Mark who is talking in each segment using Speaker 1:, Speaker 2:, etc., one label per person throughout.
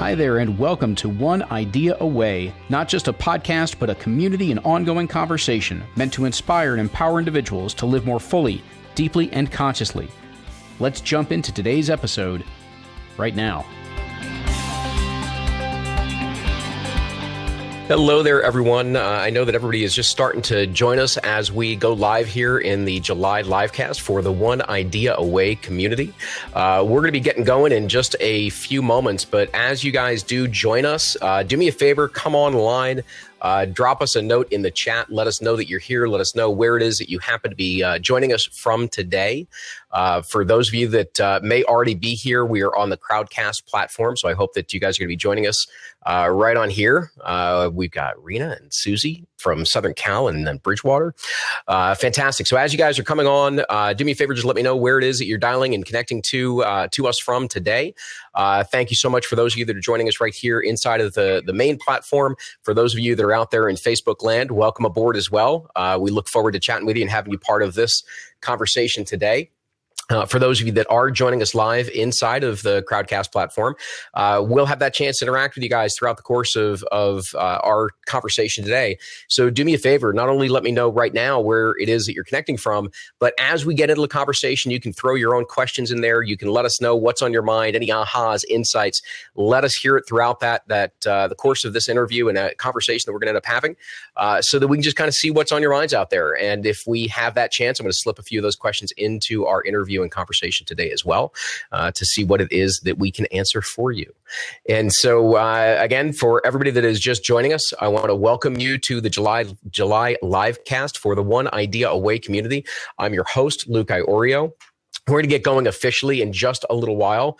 Speaker 1: Hi there, and welcome to One Idea Away, not just a podcast, but a community and ongoing conversation meant to inspire and empower individuals to live more fully, deeply, and consciously. Let's jump into today's episode right now.
Speaker 2: Hello there, everyone. I know that everybody is just starting to join us as we go live here in the July livecast for the One Idea Away community. We're going to be getting going in just a few moments, but as you guys do join us, do me a favor, come online. Drop us a note in the chat. Let us know that you're here. Let us know where it is that you happen to be joining us from today. For those of you that may already be here, we are on the Crowdcast platform, so I hope that you guys are going to be joining us right on here. We've got Rena and Susie from Southern Cal and then Bridgewater. Fantastic. So as you guys are coming on, do me a favor, just let me know where it is that you're dialing and connecting to us from today. Thank you so much for those of you that are joining us right here inside of the main platform. For those of you that are out there in Facebook land, welcome aboard as well. We look forward to chatting with you and having you part of this conversation today. For those of you that are joining us live inside of the Crowdcast platform, we'll have that chance to interact with you guys throughout the course of our conversation today. So do me a favor, not only let me know right now where it is that you're connecting from, but as we get into the conversation, you can throw your own questions in there. You can let us know what's on your mind, any ahas, insights. Let us hear it throughout the course of this interview and a conversation that we're going to end up having, so that we can just kind of see what's on your minds out there. And if we have that chance, I'm going to slip a few of those questions into our interview and conversation today as well, to see what it is that we can answer for you. And so again, for everybody that is just joining us, I want to welcome you to the July livecast for the One Idea Away community. I'm your host, Luke Iorio. We're going to get going officially in just a little while.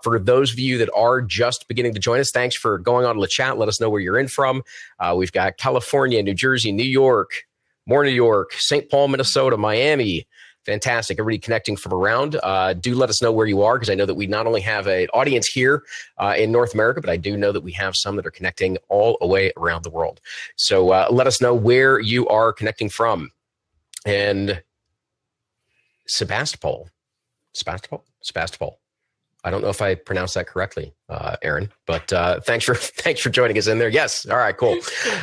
Speaker 2: For those of you that are just beginning to join us, thanks for going on to the chat. Let us know where you're in from. We've got California, New Jersey, New York, more New York, St. Paul, Minnesota, Miami. Fantastic. Everybody connecting from around. Do let us know where you are, because I know that we not only have an audience here in North America, but I do know that we have some that are connecting all the way around the world. So let us know where you are connecting from. And Sebastopol. I don't know if I pronounced that correctly, Aaron, but thanks for joining us in there. Yes. All right, cool.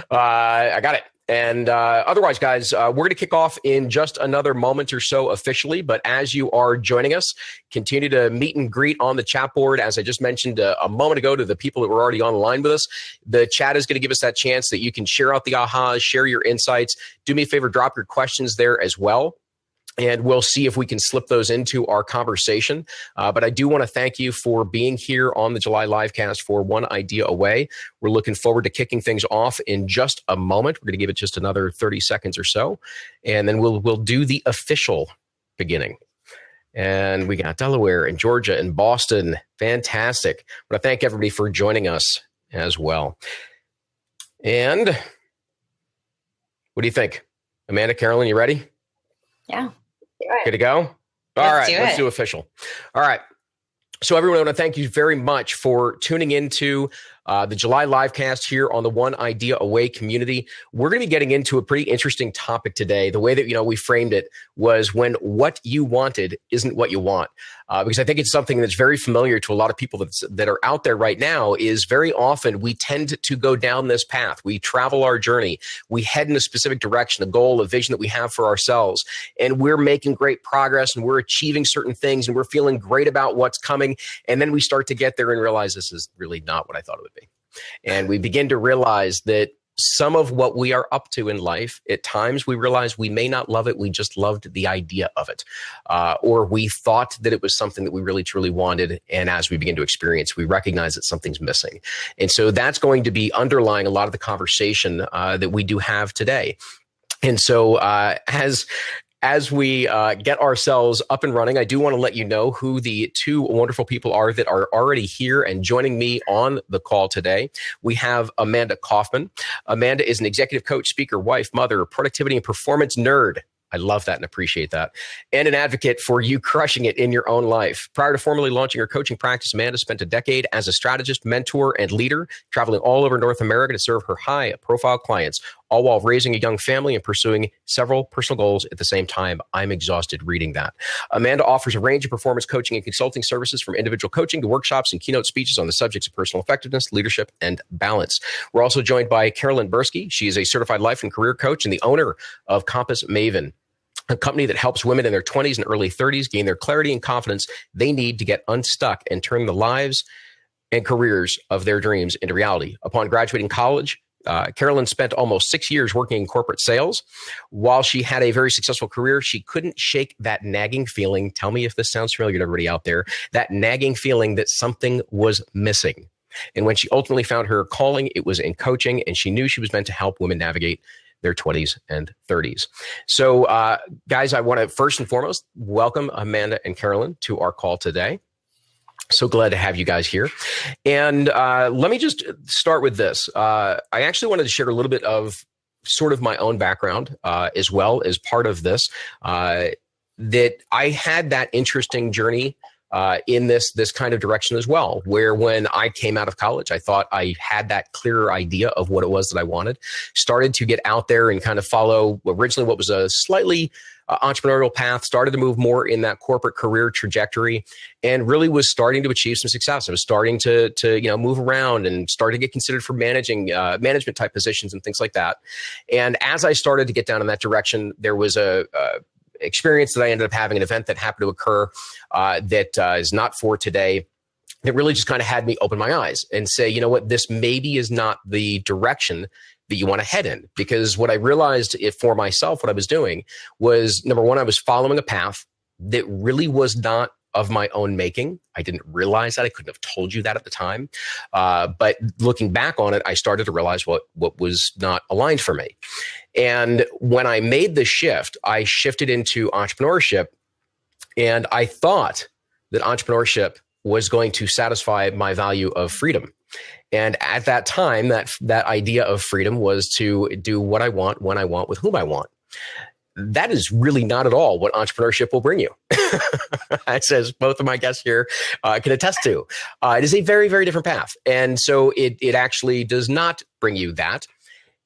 Speaker 2: I got it. And otherwise, guys, we're going to kick off in just another moment or so officially. But as you are joining us, continue to meet and greet on the chat board. As I just mentioned a moment ago to the people that were already online with us, the chat is going to give us that chance that you can share out the ahas, share your insights. Do me a favor, drop your questions there as well. And we'll see if we can slip those into our conversation. But I do want to thank you for being here on the July livecast for One Idea Away. We're looking forward to kicking things off in just a moment. We're going to give it just another 30 seconds or so. And then we'll do the official beginning. And we got Delaware and Georgia and Boston. Fantastic. I want to thank everybody for joining us as well. And what do you think? Amanda, Carolyn, you ready?
Speaker 3: Yeah.
Speaker 2: Good to go? All right, let's do official. All right. So everyone, I want to thank you very much for tuning into the July livecast here on the One Idea Away community. We're going to be getting into a pretty interesting topic today. The way that we framed it was when what you wanted isn't what you want. Because I think it's something that's very familiar to a lot of people that are out there right now. Is very often we tend to go down this path. We travel our journey. We head in a specific direction, a goal, a vision that we have for ourselves. And we're making great progress and we're achieving certain things and we're feeling great about what's coming. And then we start to get there and realize this is really not what I thought it would be. And we begin to realize that some of what we are up to in life, at times we realize we may not love it. We just loved the idea of it. Or we thought that it was something that we really, truly wanted. And as we begin to experience, we recognize that something's missing. And so that's going to be underlying a lot of the conversation that we do have today. And so as we get ourselves up and running, I do want to let you know who the two wonderful people are that are already here and joining me on the call today. We have Amanda Kaufman. Amanda is an executive coach, speaker, wife, mother, productivity and performance nerd. I love that and appreciate that. And an advocate for you crushing it in your own life. Prior to formally launching her coaching practice, Amanda spent a decade as a strategist, mentor, and leader, traveling all over North America to serve her high-profile clients, all while raising a young family and pursuing several personal goals at the same time. I'm exhausted reading that. Amanda offers a range of performance coaching and consulting services, from individual coaching to workshops and keynote speeches on the subjects of personal effectiveness, leadership, and balance. We're also joined by Carolyn Barsky. She is a certified life and career coach and the owner of Compass Maven, a company that helps women in their 20s and early 30s gain their clarity and confidence they need to get unstuck and turn the lives and careers of their dreams into reality. Upon graduating college, Carolyn spent almost 6 years working in corporate sales. While she had a very successful career, she couldn't shake that nagging feeling. Tell me if this sounds familiar to everybody out there. That nagging feeling that something was missing. And when she ultimately found her calling, it was in coaching, and she knew she was meant to help women navigate their 20s and 30s. So, guys, I want to first and foremost welcome Amanda and Carolyn to our call today. So glad to have you guys here. And let me just start with this. I actually wanted to share a little bit of sort of my own background as well as part of this, that I had that interesting journey in this kind of direction as well, where when I came out of college, I thought I had that clearer idea of what it was that I wanted, started to get out there and kind of follow originally what was a slightly entrepreneurial path, started to move more in that corporate career trajectory, and really was starting to achieve some success. I was starting to move around and started to get considered for management type positions and things like that. And as I started to get down in that direction, there was a experience that I ended up having, an event that happened to occur that is not for today, that really just kind of had me open my eyes and say, you know what, this maybe is not the direction that you want to head in. Because what I realized for myself, what I was doing was, number one, I was following a path that really was not of my own making. I didn't realize that. I couldn't have told you that at the time. But looking back on it, I started to realize what was not aligned for me. And when I made the shift, I shifted into entrepreneurship. And I thought that entrepreneurship was going to satisfy my value of freedom. And at that time, that idea of freedom was to do what I want, when I want, with whom I want. That is really not at all what entrepreneurship will bring you. As both of my guests here can attest to. It is a very, very different path. And so it actually does not bring you that.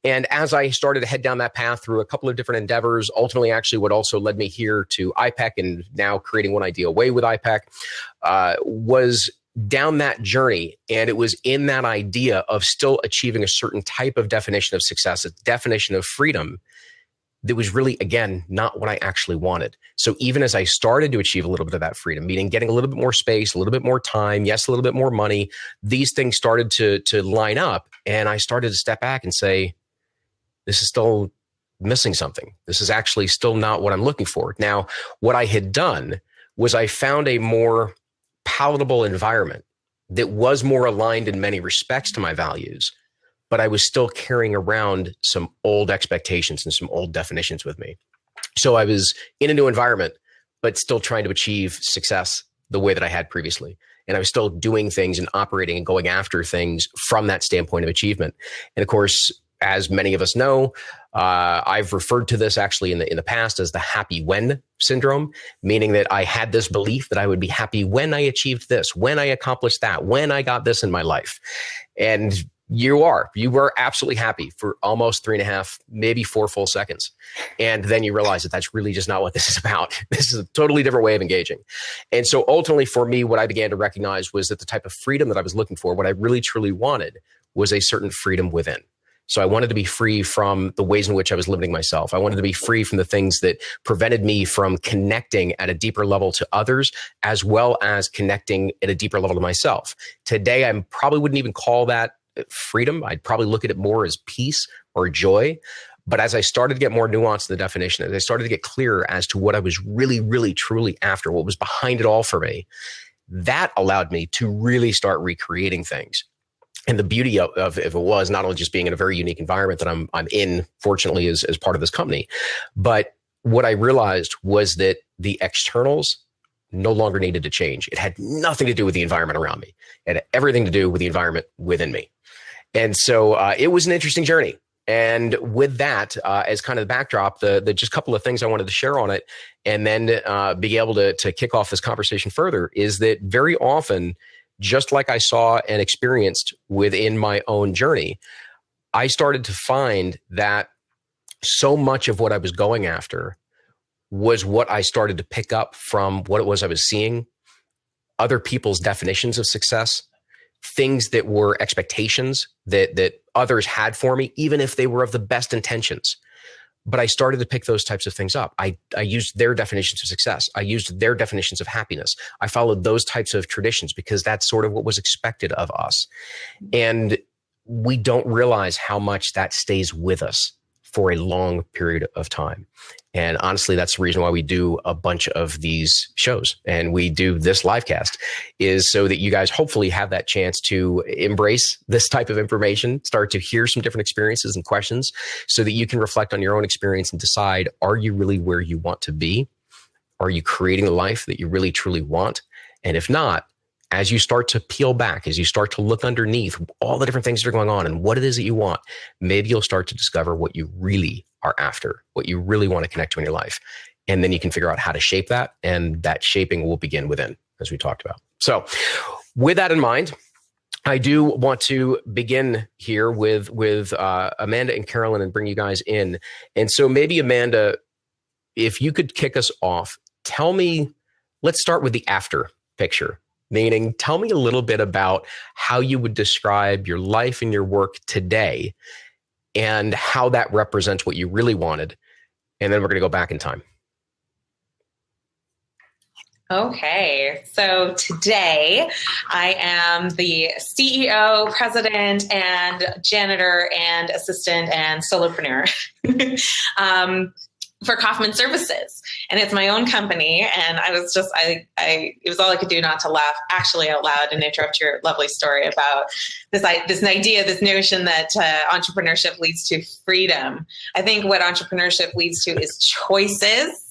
Speaker 2: And as I started to head down that path through a couple of different endeavors, ultimately actually what also led me here to IPEC and now creating One Idea Away with IPEC, was down that journey. And it was in that idea of still achieving a certain type of definition of success, a definition of freedom, that was really, again, not what I actually wanted. So even as I started to achieve a little bit of that freedom, meaning getting a little bit more space, a little bit more time, yes, a little bit more money, these things started to line up. And I started to step back and say, this is still missing something. This is actually still not what I'm looking for. Now, what I had done was I found a more palatable environment that was more aligned in many respects to my values, but I was still carrying around some old expectations and some old definitions with me. So I was in a new environment, but still trying to achieve success the way that I had previously. And I was still doing things and operating and going after things from that standpoint of achievement. And of course, as many of us know, I've referred to this actually in the past as the happy when syndrome, meaning that I had this belief that I would be happy when I achieved this, when I accomplished that, when I got this in my life. And you were absolutely happy for almost 3.5, maybe 4 full seconds. And then you realize that that's really just not what this is about. This is a totally different way of engaging. And so ultimately for me, what I began to recognize was that the type of freedom that I was looking for, what I really truly wanted, was a certain freedom within. So I wanted to be free from the ways in which I was limiting myself. I wanted to be free from the things that prevented me from connecting at a deeper level to others, as well as connecting at a deeper level to myself. Today, I probably wouldn't even call that freedom. I'd probably look at it more as peace or joy. But as I started to get more nuance in the definition, as I started to get clearer as to what I was really, really, truly after, what was behind it all for me, that allowed me to really start recreating things. And the beauty of it was not only just being in a very unique environment that I'm in, fortunately, as part of this company, but what I realized was that the externals no longer needed to change. It had nothing to do with the environment around me. It had everything to do with the environment within me. And so it was an interesting journey. And with that, as kind of the backdrop, the just couple of things I wanted to share on it, and then be able to kick off this conversation further, is that very often, just like I saw and experienced within my own journey, I started to find that so much of what I was going after was what I started to pick up from what it was I was seeing, other people's definitions of success, things that were expectations that others had for me, even if they were of the best intentions. But I started to pick those types of things up. I used their definitions of success. I used their definitions of happiness. I followed those types of traditions because that's sort of what was expected of us. And we don't realize how much that stays with us for a long period of time. And honestly, that's the reason why we do a bunch of these shows and we do this live cast, is so that you guys hopefully have that chance to embrace this type of information, start to hear some different experiences and questions so that you can reflect on your own experience and decide, are you really where you want to be? Are you creating the life that you really truly want? And if not, as you start to peel back, as you start to look underneath all the different things that are going on and what it is that you want, maybe you'll start to discover what you really are after, what you really want to connect to in your life. And then you can figure out how to shape that. And that shaping will begin within, as we talked about. So with that in mind, I do want to begin here with Amanda and Carolyn and bring you guys in. And so maybe Amanda, if you could kick us off, tell me, let's start with the after picture. Meaning, tell me a little bit about how you would describe your life and your work today and how that represents what you really wanted. And then we're going to go back in time.
Speaker 3: Okay, so today I am the CEO, president, and janitor, and assistant, and solopreneur for Kaufman Services. And it's my own company. And I was just, it was all I could do not to laugh actually out loud and interrupt your lovely story about this idea, this notion that entrepreneurship leads to freedom. I think what entrepreneurship leads to is choices.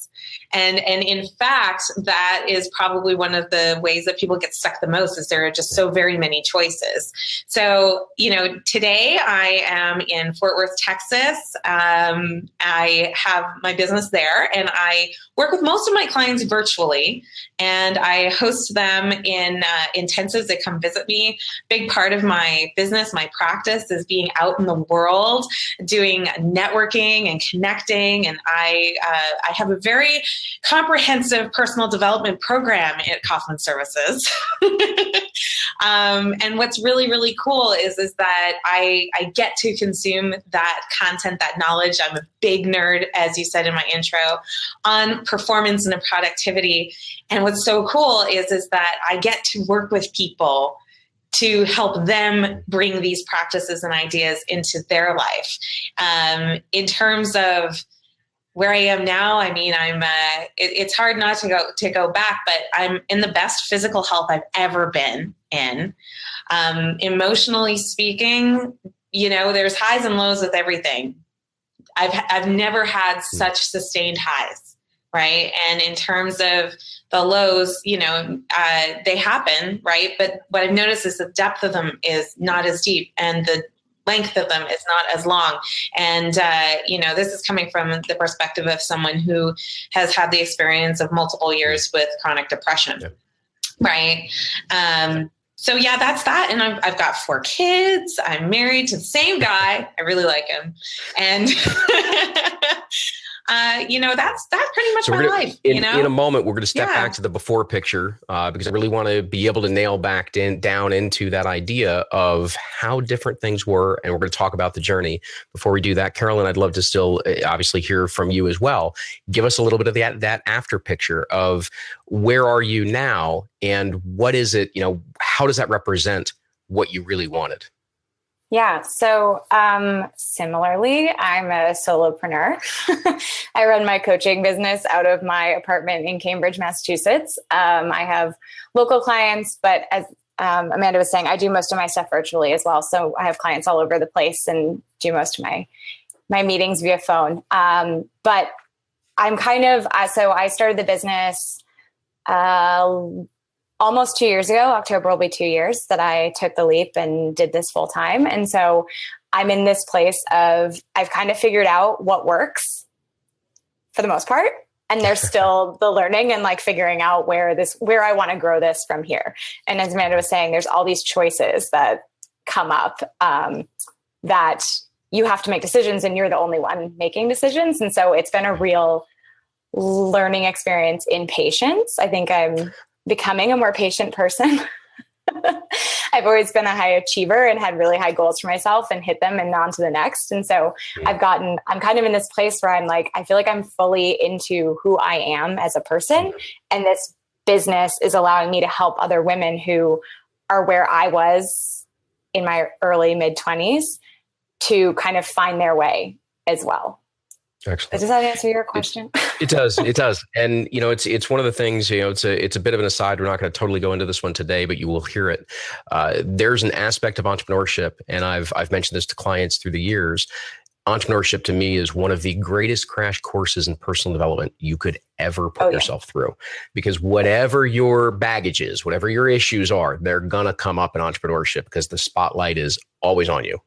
Speaker 3: And in fact, that is probably one of the ways that people get stuck the most, is there are just so very many choices. So, today I am in Fort Worth, Texas. I have my business there and I work with most of my clients virtually, and I host them in intensives. They come visit me. Big part of my business, my practice, is being out in the world, doing networking and connecting. And I have a very comprehensive personal development program at Kaufman Services. And what's really, really cool is that I get to consume that content, that knowledge. I'm a big nerd, as you said in my intro, on performance and productivity. And what's so cool is that I get to work with people to help them bring these practices and ideas into their life. In terms of where I am now, I mean, it's hard not to go back, but I'm in the best physical health I've ever been in. Emotionally speaking, there's highs and lows with everything. I've never had such sustained highs, right? And in terms of the lows, they happen, right? But what I've noticed is the depth of them is not as deep, and the length of them is not as long. And, this is coming from the perspective of someone who has had the experience of multiple years with chronic depression, right? So yeah, that's that. And I've got 4 kids. I'm married to the same guy. I really like him. And, that's pretty much my life. In
Speaker 2: a moment, we're going to step back to the before picture because I really want to be able to nail back down into that idea of how different things were. And we're going to talk about the journey. Before we do that, Carolyn, I'd love to still obviously hear from you as well. Give us a little bit of that after picture of where are you now and what is it, how does that represent what you really wanted?
Speaker 4: Yeah. So similarly, I'm a solopreneur. I run my coaching business out of my apartment in Cambridge, Massachusetts. I have local clients, but as Amanda was saying, I do most of my stuff virtually as well. So I have clients all over the place and do most of my meetings via phone. But I'm so I started the business almost 2 years ago. October will be 2 years that I took the leap and did this full time. And so I'm in this place of, I've kind of figured out what works for the most part. And there's still the learning and figuring out where I want to grow this from here. And as Amanda was saying, there's all these choices that come up that you have to make decisions and you're the only one making decisions. And so it's been a real learning experience in patience. I think I'm becoming a more patient person. I've always been a high achiever and had really high goals for myself and hit them and on to the next. And so I'm kind of in this place where I'm like, I feel like I'm fully into who I am as a person. And this business is allowing me to help other women who are where I was in my early mid-20s to kind of find their way as well.
Speaker 2: Excellent.
Speaker 4: Does that answer your question?
Speaker 2: It does. It does. And, it's one of the things, it's a bit of an aside. We're not going to totally go into this one today, but you will hear it. There's an aspect of entrepreneurship, and I've mentioned this to clients through the years. Entrepreneurship to me is one of the greatest crash courses in personal development you could ever put yourself through, because whatever your baggage is, whatever your issues are, they're going to come up in entrepreneurship because the spotlight is always on you.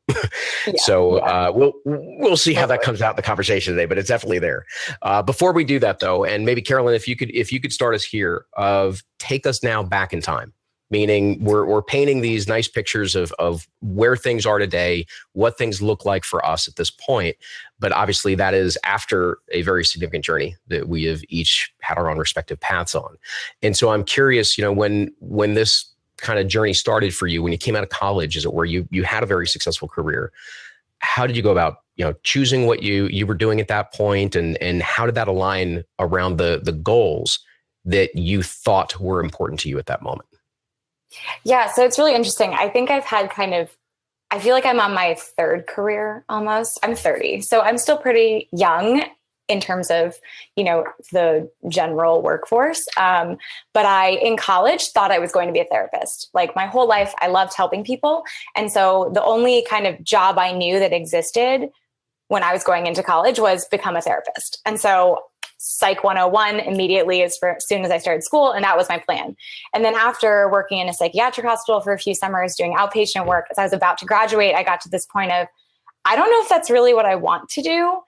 Speaker 2: We'll see how that comes out in the conversation today, but it's definitely there. Before we do that though, and maybe Carolyn, if you could start us here take us now back in time. Meaning we're painting these nice pictures of where things are today, what things look like for us at this point. But obviously that is after a very significant journey that we have each had our own respective paths on. And so I'm curious, when this kind of journey started for you, when you came out of college, is it where you had a very successful career? How did you go about, choosing what you were doing at that point, and how did that align around the goals that you thought were important to you at that moment?
Speaker 4: Yeah. So it's really interesting. I think I've had I feel like I'm on my third career almost. I'm 30. So I'm still pretty young in terms of, the general workforce. But I, in college, thought I was going to be a therapist. Like my whole life, I loved helping people. And so the only kind of job I knew that existed when I was going into college was become a therapist. And so Psych 101 immediately as soon as I started school. And that was my plan. And then after working in a psychiatric hospital for a few summers, doing outpatient work, as I was about to graduate, I got to this point of, I don't know if that's really what I want to do.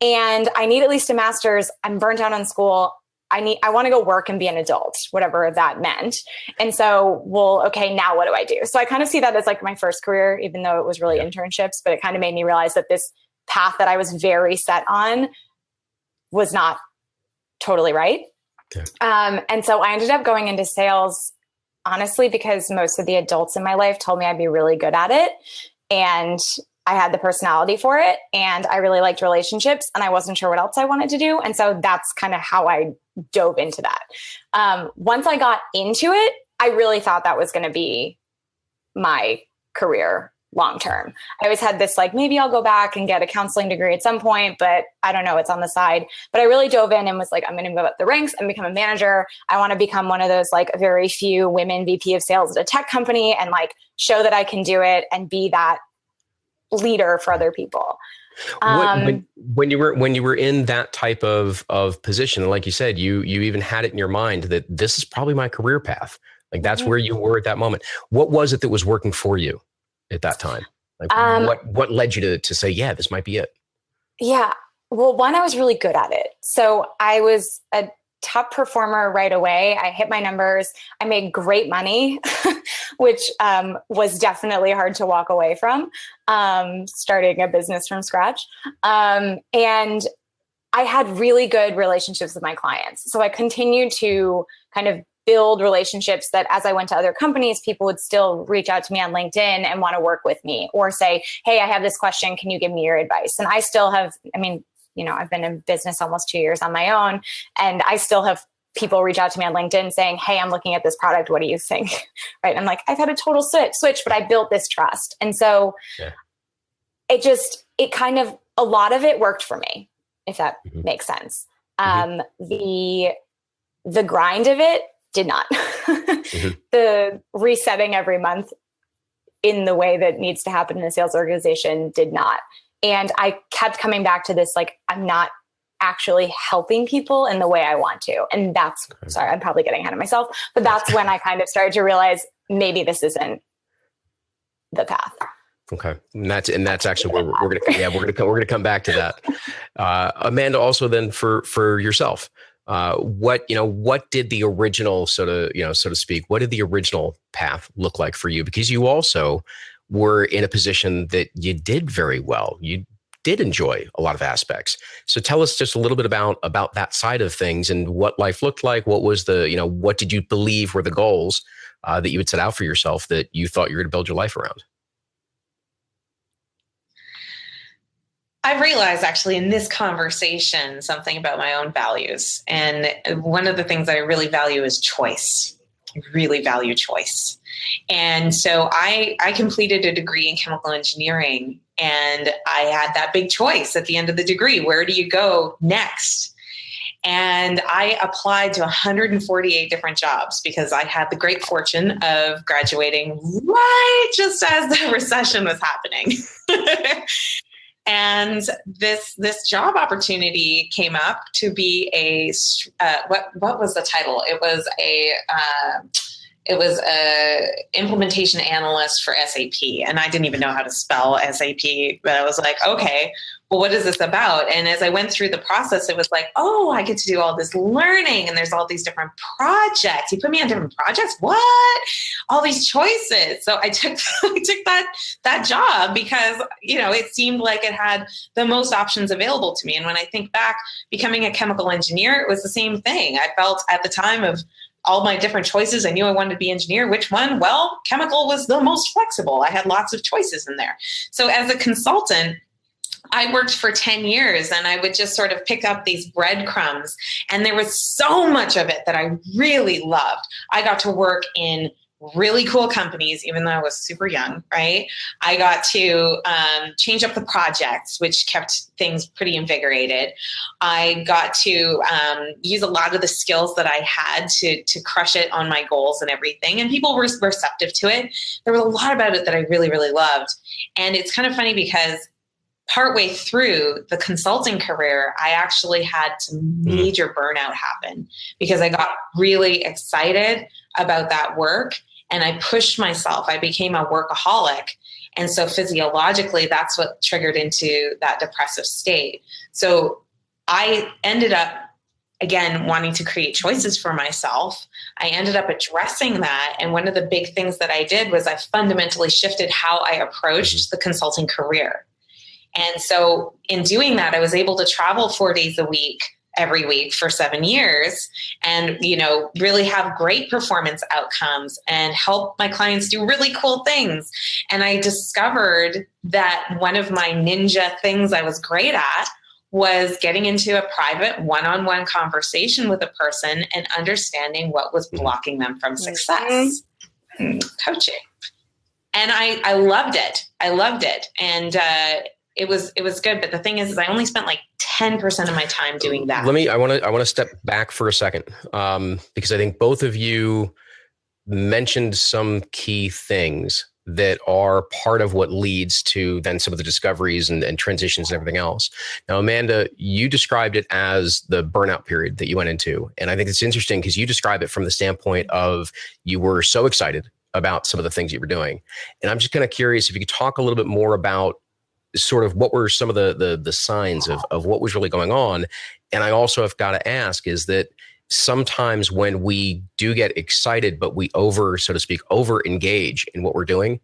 Speaker 4: And I need at least a master's. I'm burnt out on school. I want to go work and be an adult, whatever that meant. And so, okay, now what do I do? So I kind of see that as like my first career, even though it was really internships, but it kind of made me realize that this path that I was very set on was not totally right. Okay. And so I ended up going into sales, honestly, because most of the adults in my life told me I'd be really good at it. And I had the personality for it. And I really liked relationships. And I wasn't sure what else I wanted to do. And so that's kind of how I dove into that. Once I got into it, I really thought that was going to be my career long-term. I always had this maybe I'll go back and get a counseling degree at some point, but I don't know, it's on the side. But I really dove in and was like, I'm going to move up the ranks and become a manager. I want to become one of those very few women VP of sales at a tech company and show that I can do it and be that leader for other people.
Speaker 2: When you were in that type of position, like you said, you even had it in your mind that this is probably my career path. That's where you were at that moment. What was it that was working for you at that time? What led you to say, yeah, this might be it?
Speaker 4: Yeah. Well, one, I was really good at it. So I was a top performer right away. I hit my numbers. I made great money, which was definitely hard to walk away from, starting a business from scratch. And I had really good relationships with my clients. So I continued to kind of build relationships that as I went to other companies, people would still reach out to me on LinkedIn and want to work with me or say, hey, I have this question. Can you give me your advice? And I still have, I've been in business almost 2 years on my own, and I still have people reach out to me on LinkedIn saying, hey, I'm looking at this product. What do you think? Right. And I'm like, I've had a total switch, but I built this trust. And so it kind of, a lot of it worked for me, if that makes sense. The grind of it did not. The resetting every month in the way that needs to happen in a sales organization did not. And I kept coming back to this, I'm not actually helping people in the way I want to. And that's, sorry, I'm probably getting ahead of myself, but that's when I kind of started to realize maybe this isn't the path.
Speaker 2: Okay. And that's actually where we're going to come back to that. Amanda, also then for yourself, what did the original so to speak, what did the original path look like for you? Because you also were in a position that you did very well. You did enjoy a lot of aspects. So tell us just a little bit about that side of things and what life looked like. What was what did you believe were the goals that you had set out for yourself that you thought you were going to build your life around?
Speaker 3: I've realized actually in this conversation something about my own values. And one of the things that I really value is choice. I really value choice. And so I completed a degree in chemical engineering, and I had that big choice at the end of the degree. Where do you go next? And I applied to 148 different jobs because I had the great fortune of graduating right just as the recession was happening. And this job opportunity came up to be what was the title? It was a implementation analyst for SAP, and I didn't even know how to spell SAP, but I was like, okay, well, what is this about? And as I went through the process, it was like, oh, I get to do all this learning, and there's all these different projects. You put me on different projects? What? All these choices. So I took that job because, it seemed like it had the most options available to me. And when I think back, becoming a chemical engineer, it was the same thing. I felt at the time of all my different choices, I knew I wanted to be an engineer. Which one? Well, chemical was the most flexible. I had lots of choices in there. So as a consultant, I worked for 10 years, and I would just sort of pick up these breadcrumbs. And there was so much of it that I really loved. I got to work in really cool companies, even though I was super young, right? I got to change up the projects, which kept things pretty invigorated. I got to use a lot of the skills that I had to crush it on my goals and everything. And people were receptive to it. There was a lot about it that I really, really loved. And it's kind of funny because partway through the consulting career, I actually had some major burnout happen because I got really excited about that work and I pushed myself. I became a workaholic. And so physiologically, that's what triggered into that depressive state. So I ended up, again, wanting to create choices for myself. I ended up addressing that. And one of the big things that I did was I fundamentally shifted how I approached the consulting career. And so in doing that, I was able to travel 4 days a week, every week for 7 years and, really have great performance outcomes and help my clients do really cool things. And I discovered that one of my ninja things I was great at was getting into a private one-on-one conversation with a person and understanding what was blocking them from success. Coaching. And I loved it. And, it was good, but the thing is I only spent like 10% of my time doing that.
Speaker 2: I want to step back for a second because I think both of you mentioned some key things that are part of what leads to then some of the discoveries and transitions and everything else. Now, Amanda, you described it as the burnout period that you went into, and I think it's interesting because you describe it from the standpoint of you were so excited about some of the things you were doing, and I'm just kind of curious if you could talk a little bit more about sort of what were some of the signs of what was really going on. And I also have got to ask is that sometimes when we do get excited, but we over engage in what we're doing,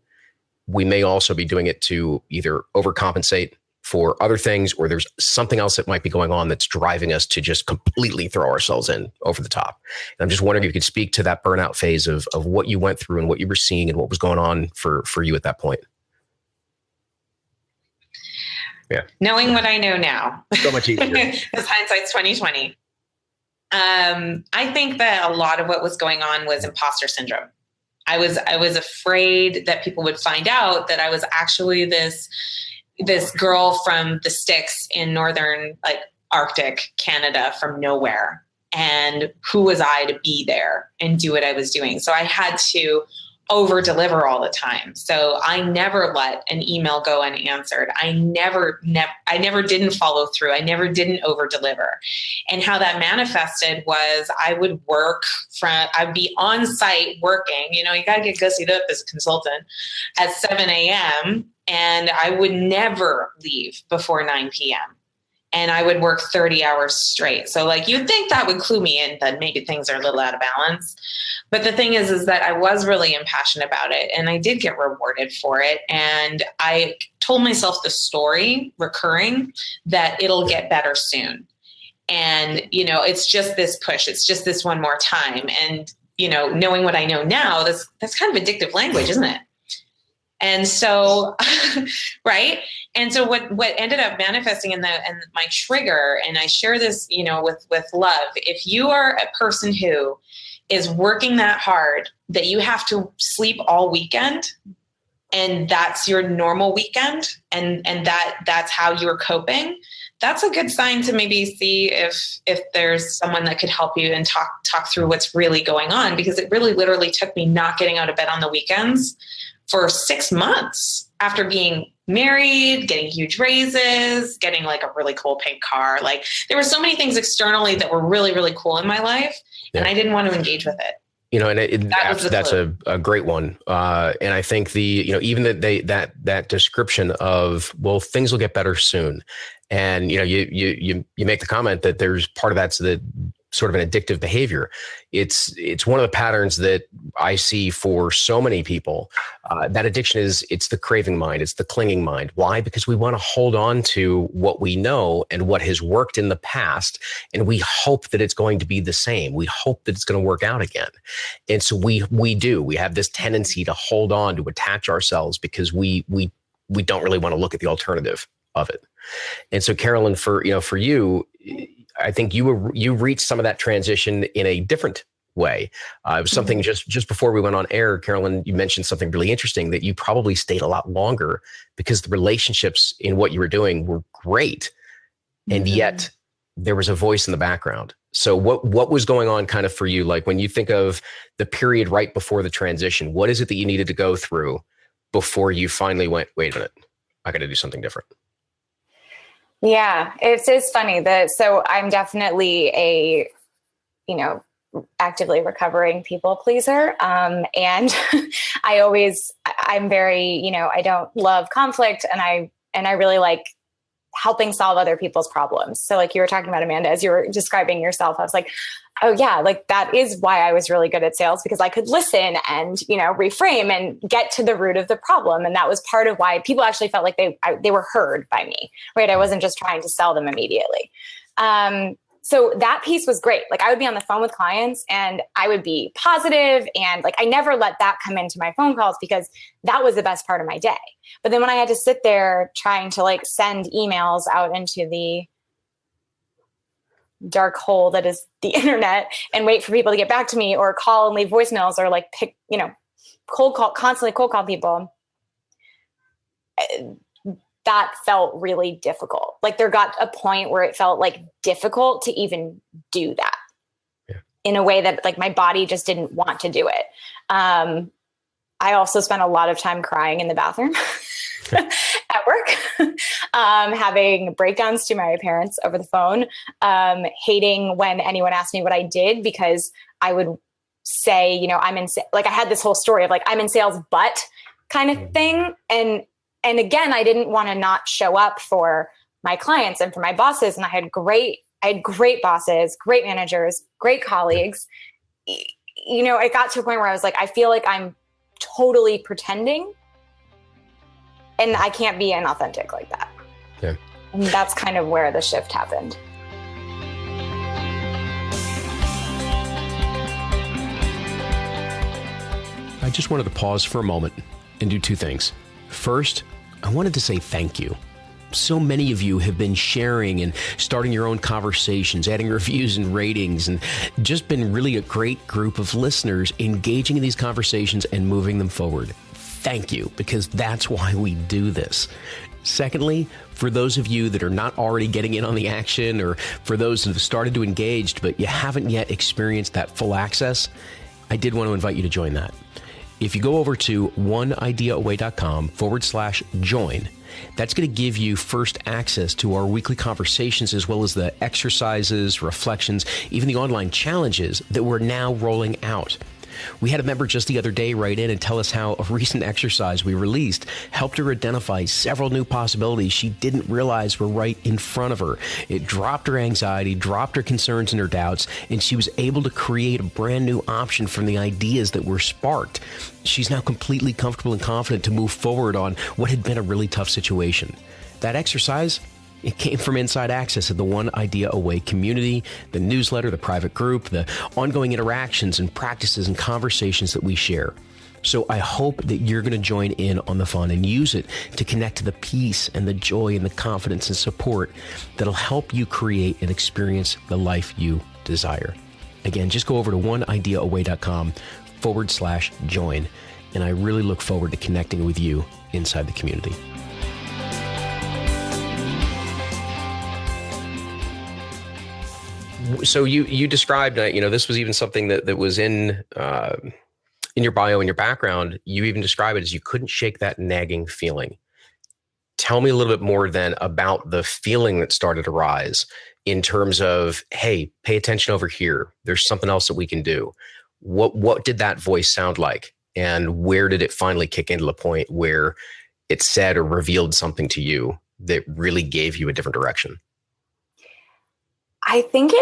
Speaker 2: we may also be doing it to either overcompensate for other things, or there's something else that might be going on that's driving us to just completely throw ourselves in over the top. And I'm just wondering if you could speak to that burnout phase of what you went through and what you were seeing and what was going on for you at that point. Yeah.
Speaker 3: Knowing what I know now.
Speaker 2: So much easier.
Speaker 3: Because hindsight's 2020. I think that a lot of what was going on was imposter syndrome. I was afraid that people would find out that I was actually this girl from the sticks in northern, Arctic Canada from nowhere. And who was I to be there and do what I was doing? So I had to over deliver all the time. So I never let an email go unanswered. I never didn't follow through. I never didn't over deliver. And how that manifested was I'd be on site working, you got to get gussied up as a consultant at 7 a.m. and I would never leave before 9 p.m. and I would work 30 hours straight. So like, you'd think that would clue me in that maybe things are a little out of balance. But the thing is that I was really impassioned about it, and I did get rewarded for it. And I told myself the story recurring that it'll get better soon. And, it's just this push. It's just this one more time. And, knowing what I know now, that's kind of addictive language, isn't it? And so, right. And so what ended up manifesting in my trigger, and I share this, with love, if you are a person who is working that hard that you have to sleep all weekend, and that's your normal weekend, and that's how you're coping, that's a good sign to maybe see if there's someone that could help you and talk through what's really going on. Because it really literally took me not getting out of bed on the weekends for 6 months after being married, getting huge raises, getting like a really cool pink car. Like, there were so many things externally that were really, really cool in my life, and I didn't want to engage with it.
Speaker 2: That's a great one. And I think even that description of, well, things will get better soon. And, you make the comment that there's part of that's the sort of an addictive behavior. It's one of the patterns that I see for so many people. That addiction it's the craving mind. It's the clinging mind. Why? Because we want to hold on to what we know and what has worked in the past. And we hope that it's going to be the same. We hope that it's going to work out again. And so we have this tendency to hold on, to attach ourselves, because we don't really want to look at the alternative of it. And so, Carolyn, for you, I think you reached some of that transition in a different way. It was something just before we went on air, Carolyn, you mentioned something really interesting, that you probably stayed a lot longer because the relationships in what you were doing were great. And yet there was a voice in the background. So what was going on kind of for you? Like, when you think of the period right before the transition, what is it that you needed to go through before you finally went, wait a minute, I got to do something different?
Speaker 4: Yeah, it's funny so I'm definitely a, actively recovering people pleaser. And I'm very, I don't love conflict, and I really like helping solve other people's problems. So like you were talking about, Amanda, as you were describing yourself, I was like, oh yeah, like that is why I was really good at sales, because I could listen and, reframe and get to the root of the problem. And that was part of why people actually felt like they were heard by me, right? I wasn't just trying to sell them immediately. So that piece was great. Like, I would be on the phone with clients and I would be positive, and like, I never let that come into my phone calls, because that was the best part of my day. But then when I had to sit there trying to like send emails out into the dark hole that is the internet and wait for people to get back to me, or call and leave voicemails, or like constantly cold call people, that felt really difficult. Like, there got a point where it felt like difficult to even do that in a way that like my body just didn't want to do it. I also spent a lot of time crying in the bathroom at work, having breakdowns to my parents over the phone, hating when anyone asked me what I did, because I would say, I'm in, like, I had this whole story of like, I'm in sales, but kind of thing. And again, I didn't want to not show up for my clients and for my bosses. And I had great bosses, great managers, great colleagues. It got to a point where I was like, I feel like I'm totally pretending, and I can't be inauthentic like that.
Speaker 2: Yeah.
Speaker 4: And that's kind of where the shift happened.
Speaker 1: I just wanted to pause for a moment and do two things. First, I wanted to say thank you. So many of you have been sharing and starting your own conversations, adding reviews and ratings, and just been really a great group of listeners engaging in these conversations and moving them forward. Thank you, because that's why we do this. Secondly, for those of you that are not already getting in on the action, or for those that have started to engage but you haven't yet experienced that full access, I did want to invite you to join that. If you go over to oneideaaway.com/join, that's going to give you first access to our weekly conversations, as well as the exercises, reflections, even the online challenges that we're now rolling out.
Speaker 2: We had a member just the other day write in and tell us how a recent exercise we released helped her identify several new possibilities she didn't realize were right in front of her. It dropped her anxiety, dropped her concerns and her doubts, and she was able to create a brand new option from the ideas that were sparked. She's now completely comfortable and confident to move forward on what had been a really tough situation. That exercise, it came from inside access of the One Idea Away community, the newsletter, the private group, the ongoing interactions and practices and conversations that we share. So I hope that you're going to join in on the fun and use it to connect to the peace and the joy and the confidence and support that'll help you create and experience the life you desire. Again, just go over to oneideaaway.com/join. And I really look forward to connecting with you inside the community. So you described, this was even something that was in your bio, in your background. You even describe it as you couldn't shake that nagging feeling. Tell me a little bit more then about the feeling that started to rise in terms of, hey, pay attention over here. There's something else that we can do. What did that voice sound like? And where did it finally kick into the point where it said or revealed something to you that really gave you a different direction?
Speaker 4: I think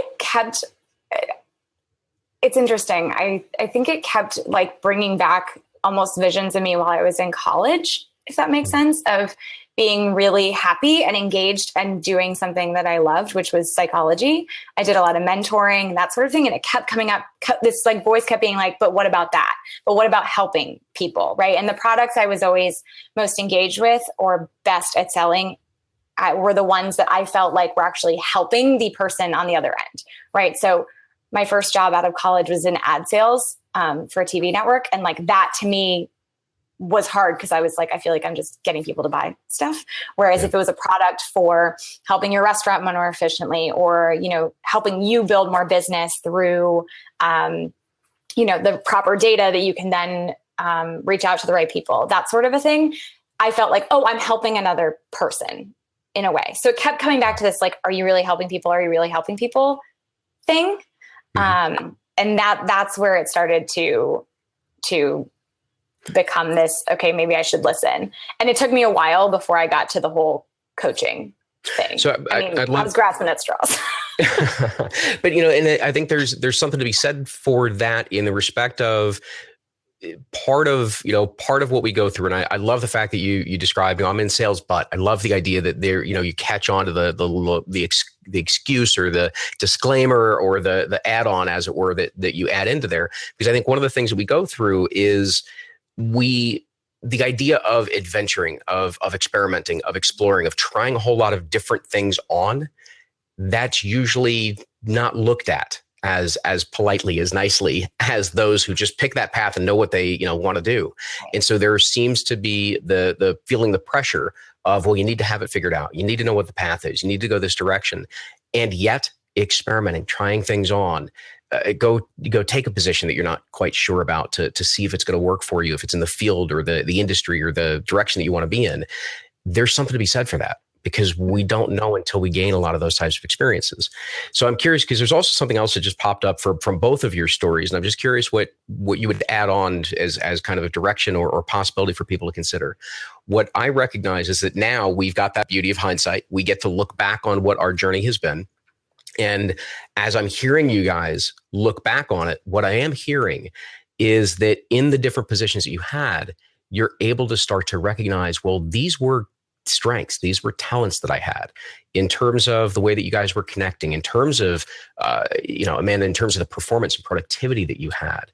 Speaker 4: it's interesting. I think it kept like bringing back almost visions of me while I was in college, if that makes sense, of being really happy and engaged and doing something that I loved, which was psychology. I did a lot of mentoring, that sort of thing. And it kept coming up. This like voice kept being like, but what about that? But what about helping people? Right. And the products I was always most engaged with or best at selling were the ones that I felt like were actually helping the person on the other end, right? So my first job out of college was in ad sales for a TV network. And like that to me was hard because I was like, I feel like I'm just getting people to buy stuff. Whereas if it was a product for helping your restaurant run more efficiently or, helping you build more business through, the proper data that you can then reach out to the right people, that sort of a thing, I felt like, oh, I'm helping another person in a way. So it kept coming back to this, like, are you really helping people? Are you really helping people thing? Mm-hmm. And that's where it started to become this, okay, maybe I should listen. And it took me a while before I got to the whole coaching thing. So I was grasping at straws.
Speaker 2: But, and I think there's something to be said for that in the respect of part of what we go through. And I love the fact that you described, I'm in sales, but I love the idea that there, you catch on to the excuse or the disclaimer or the add-on, as it were, that you add into there. Because I think one of the things that we go through is the idea of adventuring, of experimenting, of exploring, of trying a whole lot of different things on. That's usually not looked at as politely, as nicely as those who just pick that path and know what they want to do. And so there seems to be the feeling the pressure of, well, you need to have it figured out. You need to know what the path is. You need to go this direction. And yet experimenting, trying things on, go take a position that you're not quite sure about to see if it's going to work for you, if it's in the field or the industry or the direction that you want to be in. There's something to be said for that, because we don't know until we gain a lot of those types of experiences. So I'm curious, because there's also something else that just popped up from both of your stories. And I'm just curious what you would add on as kind of a direction or possibility for people to consider. What I recognize is that now we've got that beauty of hindsight. We get to look back on what our journey has been. And as I'm hearing you guys look back on it, what I am hearing is that in the different positions that you had, you're able to start to recognize, well, these were strengths. These were talents that I had in terms of the way that you guys were connecting, in terms of, Amanda, in terms of the performance and productivity that you had.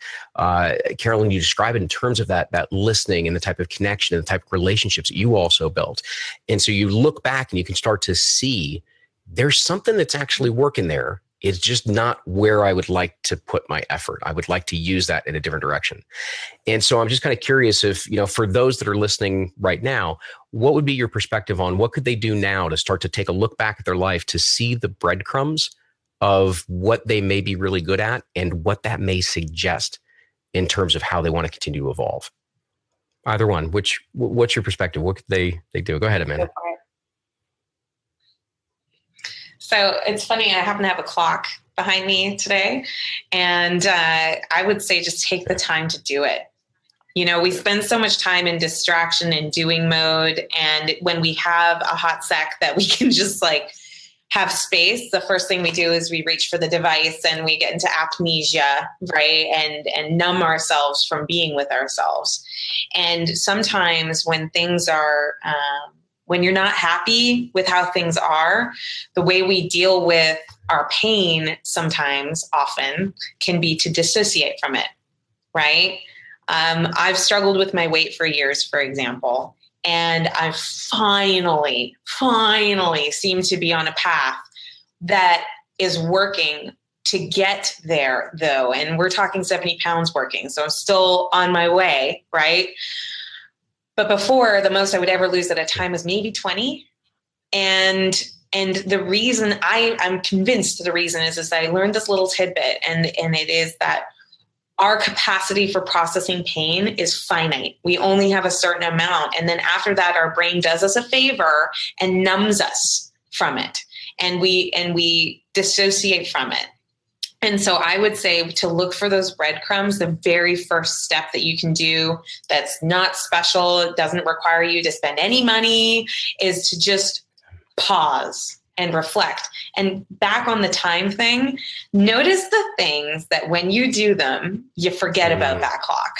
Speaker 2: Carolyn, you describe it in terms of that listening and the type of connection and the type of relationships that you also built. And so you look back and you can start to see there's something that's actually working there. It's just not where I would like to put my effort. I would like to use that in a different direction. And so I'm just kind of curious if, for those that are listening right now, what would be your perspective on what could they do now to start to take a look back at their life to see the breadcrumbs of what they may be really good at and what that may suggest in terms of how they want to continue to evolve? Either one. What's your perspective? What could they do? Go ahead, Amanda.
Speaker 3: So it's funny, I happen to have a clock behind me today. And I would say just take the time to do it. You know, we spend so much time in distraction and doing mode. And when we have a hot sec that we can just like have space, the first thing we do is we reach for the device and we get into apnesia, right? And numb ourselves from being with ourselves. And sometimes when things are, when you're not happy with how things are, the way we deal with our pain sometimes, often, can be to dissociate from it, right? I've struggled with my weight for years, for example, and I finally seem to be on a path that is working to get there, though. And we're talking 70 pounds working, so I'm still on my way, right? But before, the most I would ever lose at a time was maybe 20. And the reason I'm convinced the reason is that I learned this little tidbit, and it is that our capacity for processing pain is finite. We only have a certain amount. And then after that, our brain does us a favor and numbs us from it. And we dissociate from it. And so I would say to look for those breadcrumbs. The very first step that you can do that's not special, it doesn't require you to spend any money, is to just pause and reflect. And back on the time thing, notice the things that when you do them, you forget about that clock,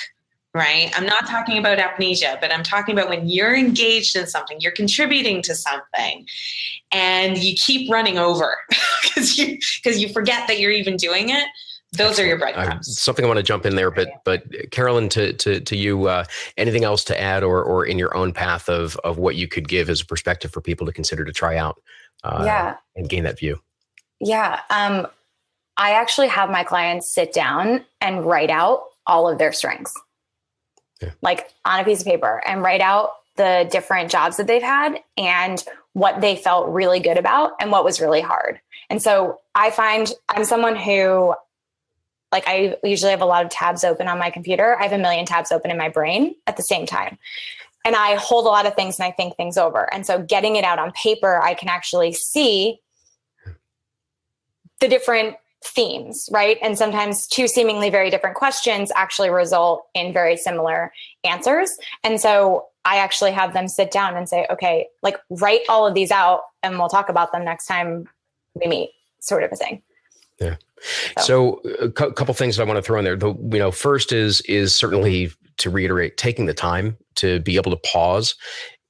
Speaker 3: right? I'm not talking about amnesia, but I'm talking about when you're engaged in something, you're contributing to something, and you keep running over because you forget that you're even doing it. Those are your breadcrumbs.
Speaker 2: Something I want to jump in there, but Carolyn, to you, anything else to add, or in your own path of what you could give as a perspective for people to consider to try out, and gain that view?
Speaker 4: Yeah. I actually have my clients sit down and write out all of their strengths, like on a piece of paper, and write out the different jobs that they've had and what they felt really good about and what was really hard. And so I find I'm someone who, like, I usually have a lot of tabs open on my computer. I have a million tabs open in my brain at the same time. And I hold a lot of things and I think things over. And so getting it out on paper, I can actually see the different themes, right? And sometimes two seemingly very different questions actually result in very similar answers. And so I actually have them sit down and say, okay, like, write all of these out and we'll talk about them next time we meet, sort of a thing.
Speaker 2: Yeah. So a couple things I want to throw in there. First is certainly, to reiterate, taking the time to be able to pause.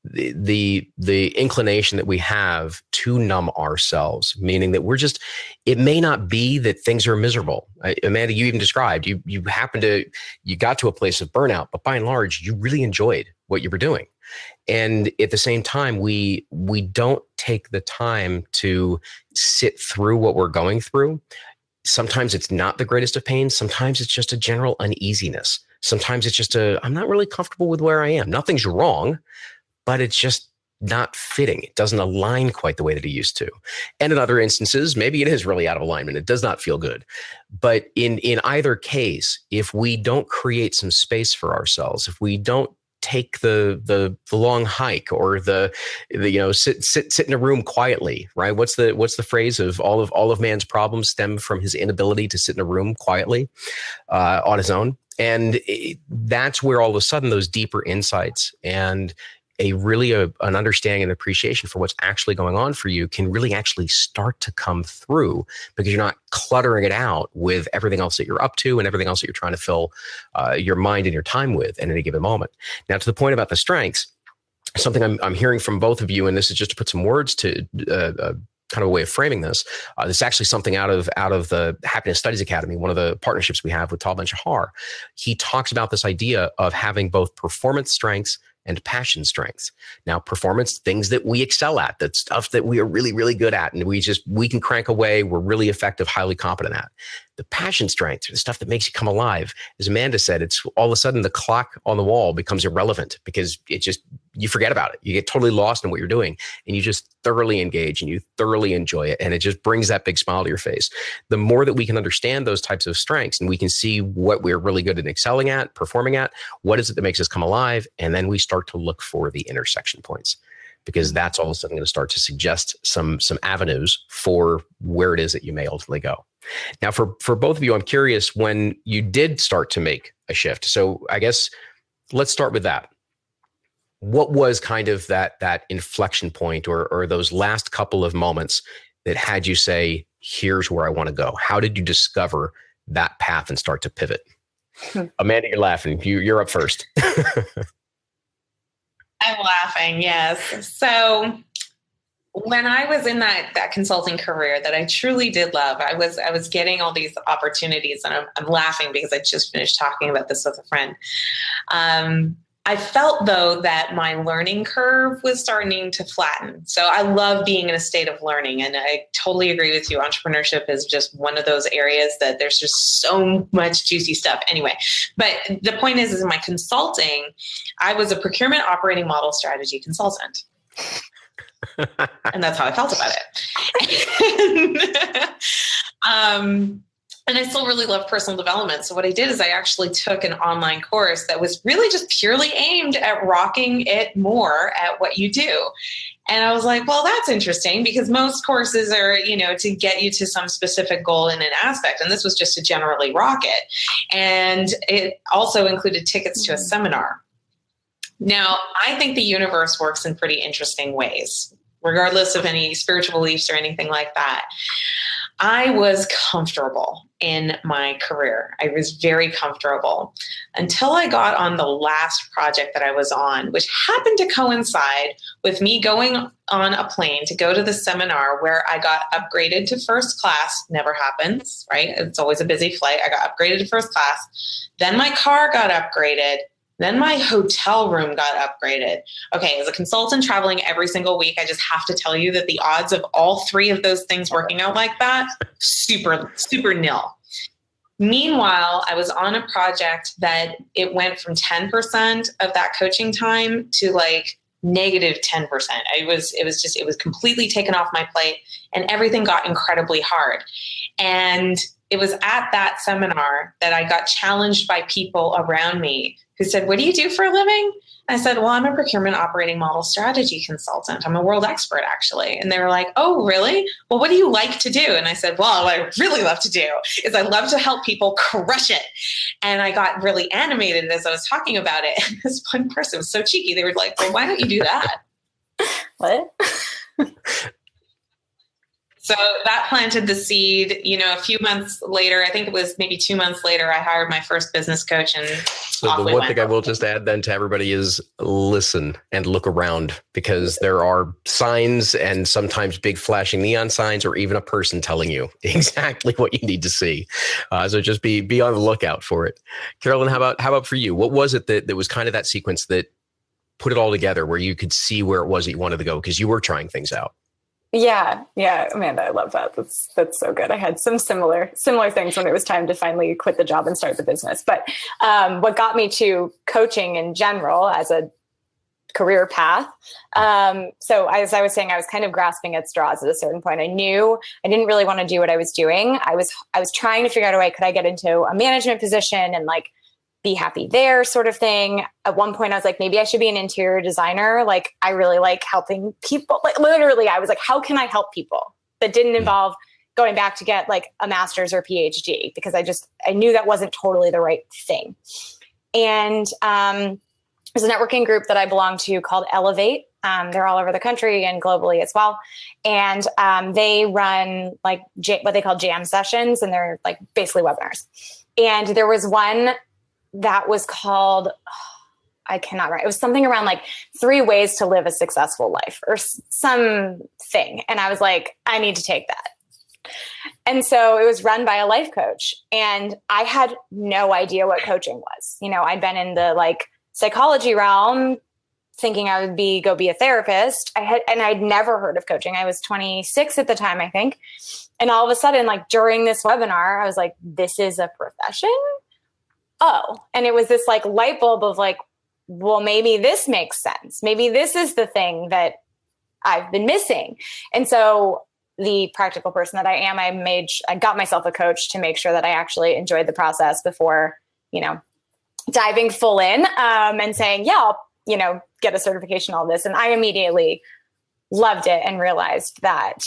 Speaker 2: The inclination that we have to numb ourselves, meaning that it may not be that things are miserable. Amanda, you even described, you got to a place of burnout, but by and large, you really enjoyed what you were doing. And at the same time, we don't take the time to sit through what we're going through. Sometimes it's not the greatest of pains. Sometimes it's just a general uneasiness. Sometimes it's just I'm not really comfortable with where I am. Nothing's wrong, but it's just not fitting. It doesn't align quite the way that it used to. And in other instances, maybe it is really out of alignment. It does not feel good. But in either case, if we don't create some space for ourselves, if we don't take the long hike, or sit in a room quietly, right? What's the phrase of all of man's problems stem from his inability to sit in a room quietly on his own? And that's where all of a sudden those deeper insights and an understanding and appreciation for what's actually going on for you can really actually start to come through, because you're not cluttering it out with everything else that you're up to and everything else that you're trying to fill your mind and your time with at any given moment. Now, to the point about the strengths, something I'm hearing from both of you, and this is just to put some words to kind of a way of framing this. This is actually something out of the Happiness Studies Academy, one of the partnerships we have with Tal Ben-Shahar. He talks about this idea of having both performance strengths and passion strengths. Now, performance, things that we excel at, that stuff that we are really, really good at, and we can crank away, we're really effective, highly competent at. The passion strength, the stuff that makes you come alive. As Amanda said, it's all of a sudden the clock on the wall becomes irrelevant, because you forget about it. You get totally lost in what you're doing, and you just thoroughly engage and you thoroughly enjoy it. And it just brings that big smile to your face. The more that we can understand those types of strengths, and we can see what we're really good at excelling at, performing at, what is it that makes us come alive? And then we start to look for the intersection points, because that's all of a sudden going to start to suggest some avenues for where it is that you may ultimately go. Now, for both of you, I'm curious when you did start to make a shift. So I guess let's start with that. What was kind of that inflection point or those last couple of moments that had you say, here's where I want to go? How did you discover that path and start to pivot? Amanda, you're laughing. You're up first.
Speaker 3: I'm laughing, yes. So when I was in that consulting career that I truly did love, I was getting all these opportunities, and I'm laughing because I just finished talking about this with a friend. I felt though that my learning curve was starting to flatten. So I love being in a state of learning, and I totally agree with you. Entrepreneurship is just one of those areas that there's just so much juicy stuff. Anyway, but the point is in my consulting, I was a procurement operating model strategy consultant. And that's how I felt about it. And I still really love personal development. So what I did is I actually took an online course that was really just purely aimed at rocking it more at what you do. And I was like, well, that's interesting, because most courses are, to get you to some specific goal in an aspect. And this was just to generally rock it. And it also included tickets to a seminar. Now, I think the universe works in pretty interesting ways, regardless of any spiritual beliefs or anything like that. I was comfortable in my career. I was very comfortable until I got on the last project that I was on, which happened to coincide with me going on a plane to go to the seminar where I got upgraded to first class. Never happens, right? It's always a busy flight. I got upgraded to first class. Then my car got upgraded. Then my hotel room got upgraded. Okay, as a consultant traveling every single week, I just have to tell you that the odds of all three of those things working out like that, super, super nil. Meanwhile, I was on a project that it went from 10% of that coaching time to like negative 10%. It was completely taken off my plate, and everything got incredibly hard. And it was at that seminar that I got challenged by people around me who said, "What do you do for a living?" I said, "Well, I'm a procurement operating model strategy consultant. I'm a world expert, actually." And they were like, "Oh, really? Well, what do you like to do?" And I said, "Well, what I really love to do is I love to help people crush it." And I got really animated as I was talking about it. And this one person was so cheeky. They were like, "Well, why don't you do that?"
Speaker 4: What?
Speaker 3: So that planted the seed. A few months later, I think it was maybe 2 months later, I hired my first business coach. And
Speaker 2: so the one thing I will just add then to everybody is listen and look around, because there are signs and sometimes big flashing neon signs, or even a person telling you exactly what you need to see. So just be on the lookout for it. Carolyn, how about for you? What was it that was kind of that sequence that put it all together where you could see where it was that you wanted to go, because you were trying things out?
Speaker 4: Yeah, Amanda, I love that. That's so good. I had some similar things when it was time to finally quit the job and start the business. But what got me to coaching in general as a career path. So as I was saying, I was kind of grasping at straws at a certain point. I knew I didn't really want to do what I was doing. I was trying to figure out a way, could I get into a management position and like be happy there, sort of thing. At one point I was like, maybe I should be an interior designer. Like, I really like helping people. Like, literally, I was like, how can I help people? That didn't involve going back to get like a master's or PhD, because I knew that wasn't totally the right thing. And there's a networking group that I belong to called Elevate. They're all over the country and globally as well. And they run like what they call jam sessions, and they're like basically webinars. And there was one that was called, I cannot remember. It was something around like 3 ways to live a successful life or something. And I was like, I need to take that. And so it was run by a life coach, and I had no idea what coaching was. I'd been in the like psychology realm thinking I would go be a therapist. I'd never heard of coaching. I was 26 at the time, I think. And all of a sudden, like during this webinar, I was like, this is a profession? Oh, and it was this like light bulb of like, well, maybe this makes sense. Maybe this is the thing that I've been missing. And so the practical person that I am, I got myself a coach to make sure that I actually enjoyed the process before, diving full in and saying, yeah, I'll, get a certification, all this. And I immediately loved it and realized that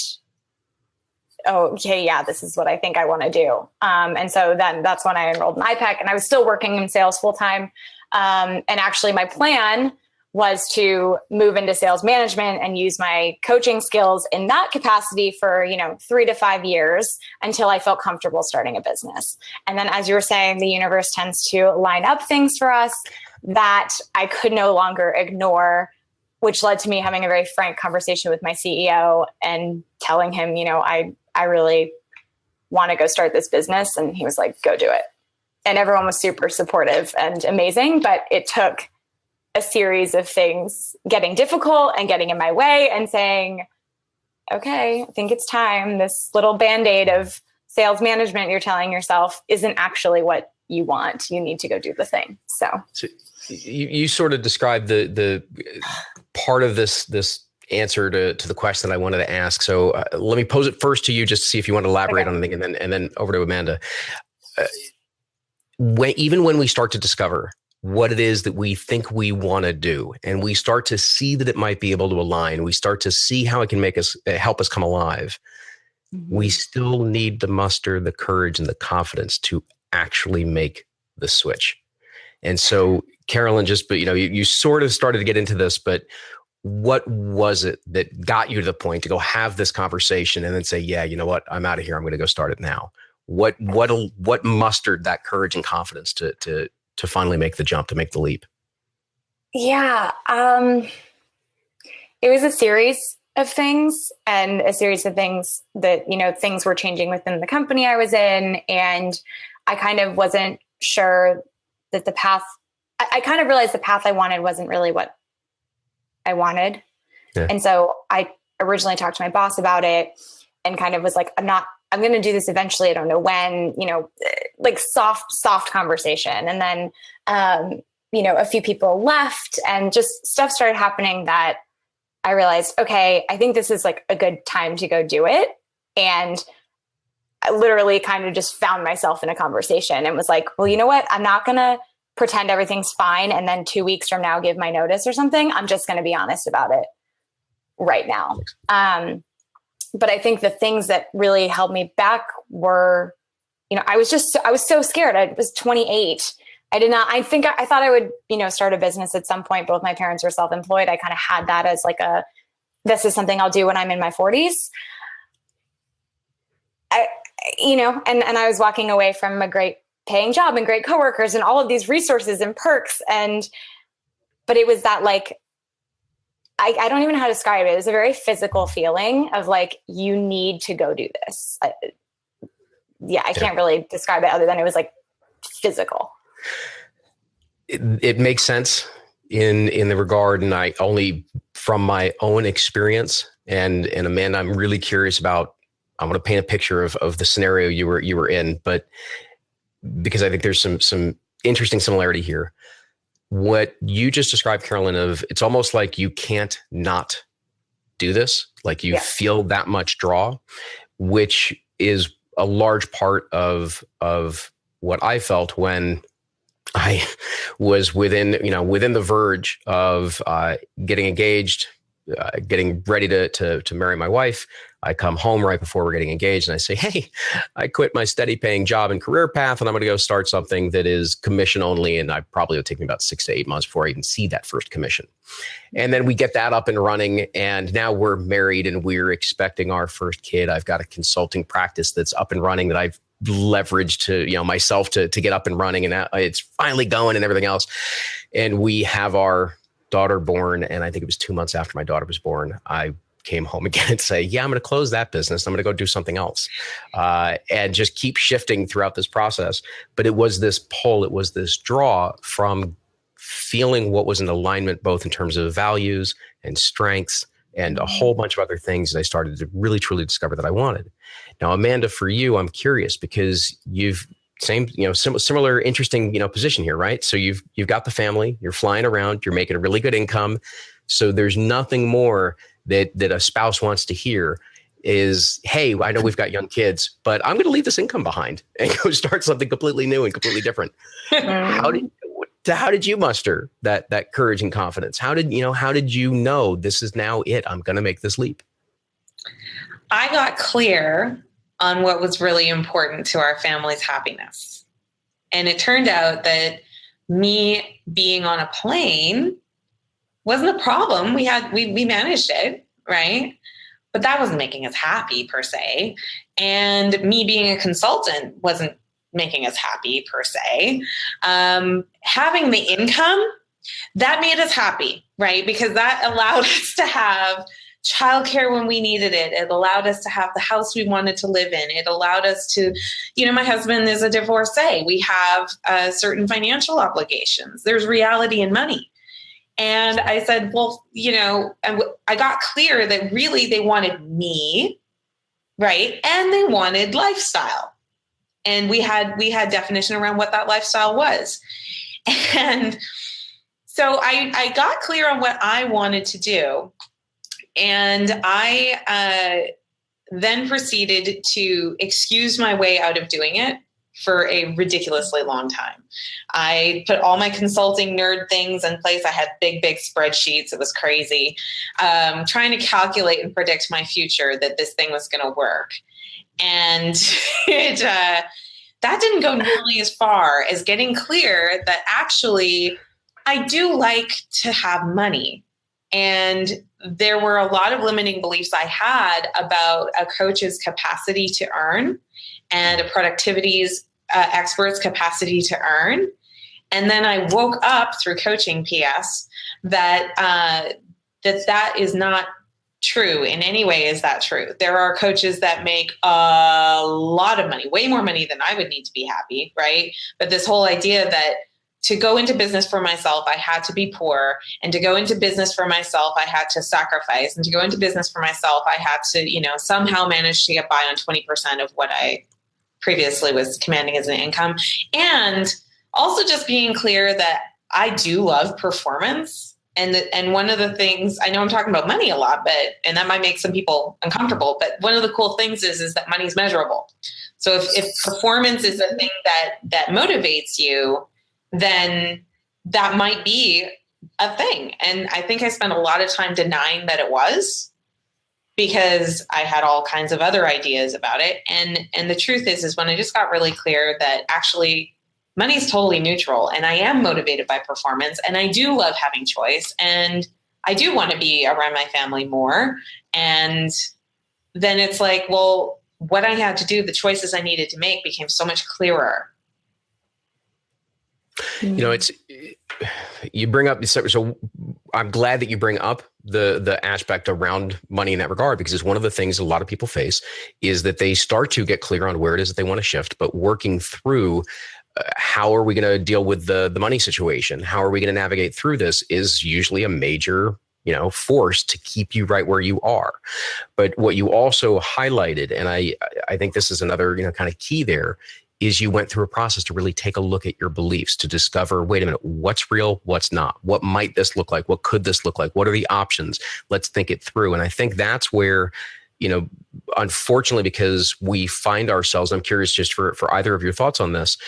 Speaker 4: oh, okay, yeah, this is what I think I want to do. And so then that's when I enrolled in IPEC, and I was still working in sales full time. And actually my plan was to move into sales management and use my coaching skills in that capacity for, 3 to 5 years until I felt comfortable starting a business. And then, as you were saying, the universe tends to line up things for us that I could no longer ignore, which led to me having a very frank conversation with my CEO and telling him, I really want to go start this business. And he was like, go do it. And everyone was super supportive and amazing, but it took a series of things getting difficult and getting in my way and saying, okay, I think it's time. This little Band-Aid of sales management you're telling yourself isn't actually what you want. You need to go do the thing. So
Speaker 2: you sort of described the part of this answer to the question that I wanted to ask. So let me pose it first to you just to see if you want to elaborate on anything, and then over to Amanda. Even when we start to discover what it is that we think we want to do, and we start to see that it might be able to align, we start to see how it can help us come alive, we still need to muster the courage and the confidence to actually make the switch. And so, Carolyn, you sort of started to get into this, but what was it that got you to the point to go have this conversation and then say, yeah, you know what, I'm out of here. I'm going to go start it now. What mustered that courage and confidence to finally make the jump, to make the leap?
Speaker 4: Yeah. It was a series of things that, things were changing within the company I was in. And I kind of wasn't sure that the path, I kind of realized the path I wanted wasn't really what I wanted. Yeah. And so I originally talked to my boss about it and kind of was like, I'm going to do this eventually. I don't know when, like soft conversation. And then, a few people left and just stuff started happening that I realized, okay, I think this is like a good time to go do it. And I literally kind of just found myself in a conversation and was like, well, you know what? I'm not going to pretend everything's fine and then 2 weeks from now give my notice or something. I'm just going to be honest about it right now. But I think the things that really held me back were, I was so scared. I was 28. I thought I would, start a business at some point. Both my parents were self-employed. I kind of had that as like this is something I'll do when I'm in my 40s. And I was walking away from a great paying job and great coworkers and all of these resources and perks. But it was that like, I don't even know how to describe it. It was a very physical feeling of like, you need to go do this. I can't really describe it other than it was like physical.
Speaker 2: It makes sense in the regard, and I only from my own experience, and Amanda, I'm really curious about, I'm going to paint a picture of the scenario you were in, but because I think there's some interesting similarity here. What you just described, Carolyn, it's almost like you can't not do this. Like you feel that much draw, which is a large part of what I felt when I was within the verge of getting engaged, getting ready to marry my wife. I come home right before we're getting engaged and I say, hey, I quit my steady paying job and career path and I'm going to go start something that is commission only. And it'll take me about 6 to 8 months before I even see that first commission. And then we get that up and running. And now we're married and we're expecting our first kid. I've got a consulting practice that's up and running that I've leveraged to, myself to get up and running. And it's finally going and everything else. And we have our daughter born. And I think it was 2 months after my daughter was born, I came home again and say, yeah, I'm going to close that business. I'm going to go do something else, and just keep shifting throughout this process. But it was this pull, it was this draw from feeling what was in alignment, both in terms of values and strengths and a whole bunch of other things that I started to really, truly discover that I wanted. Now, Amanda, for you, I'm curious because you've similar, interesting, position here, right? So you've got the family, you're flying around, you're making a really good income. So there's nothing more that a spouse wants to hear is, hey, I know we've got young kids, but I'm going to leave this income behind and go start something completely new and completely different. How did you muster that courage and confidence? How did you know this is now it? I'm going to make this leap.
Speaker 3: I got clear on what was really important to our family's happiness. And it turned out that me being on a plane wasn't a problem. We managed it, right? But that wasn't making us happy per se. And me being a consultant wasn't making us happy per se. Having the income, that made us happy, right? Because that allowed us to have childcare when we needed it. It allowed us to have the house we wanted to live in. It allowed us to, my husband is a divorcee. We have certain financial obligations. There's reality in money. And I said, well, I got clear that really they wanted me, right? And they wanted lifestyle. And we had definition around what that lifestyle was. And so I got clear on what I wanted to do. And I then proceeded to excuse my way out of doing it for a ridiculously long time. I put all my consulting nerd things in place. I had big spreadsheets. It was crazy. Trying to calculate and predict my future that this thing was going to work. And that didn't go nearly as far as getting clear that actually I do like to have money. And there were a lot of limiting beliefs I had about a coach's capacity to earn and a productivity's expert's capacity to earn. And then I woke up through coaching PS that that is not true in any way. Is that true? There are coaches that make a lot of money, way more money than I would need to be happy, right? But this whole idea that to go into business for myself, I had to be poor. And to go into business for myself, I had to sacrifice. And to go into business for myself, I had to, somehow manage to get by on 20% of what I previously was commanding as an income. And also just being clear that I do love performance. And one of the things, I know I'm talking about money a lot, and that might make some people uncomfortable, but one of the cool things is that money's measurable. So if performance is a thing that motivates you, then that might be a thing. And I think I spent a lot of time denying that it was, because I had all kinds of other ideas about it. And the truth is when I just got really clear that actually money is totally neutral, and I am motivated by performance, and I do love having choice, and I do want to be around my family more. And then it's like, well, what I had to do, the choices I needed to make became so much clearer.
Speaker 2: You bring up, so I'm glad that you bring up the aspect around money in that regard, because it's one of the things a lot of people face is that they start to get clear on where it is that they want to shift, but working through how are we going to deal with the money situation? How are we going to navigate through this is usually a major, force to keep you right where you are. But what you also highlighted, and I think this is another, kind of key there, is you went through a process to really take a look at your beliefs, to discover, wait a minute, what's real, what's not? What might this look like? What could this look like? What are the options? Let's think it through. And I think that's where, unfortunately, because we find ourselves, I'm curious just for either of your thoughts on this,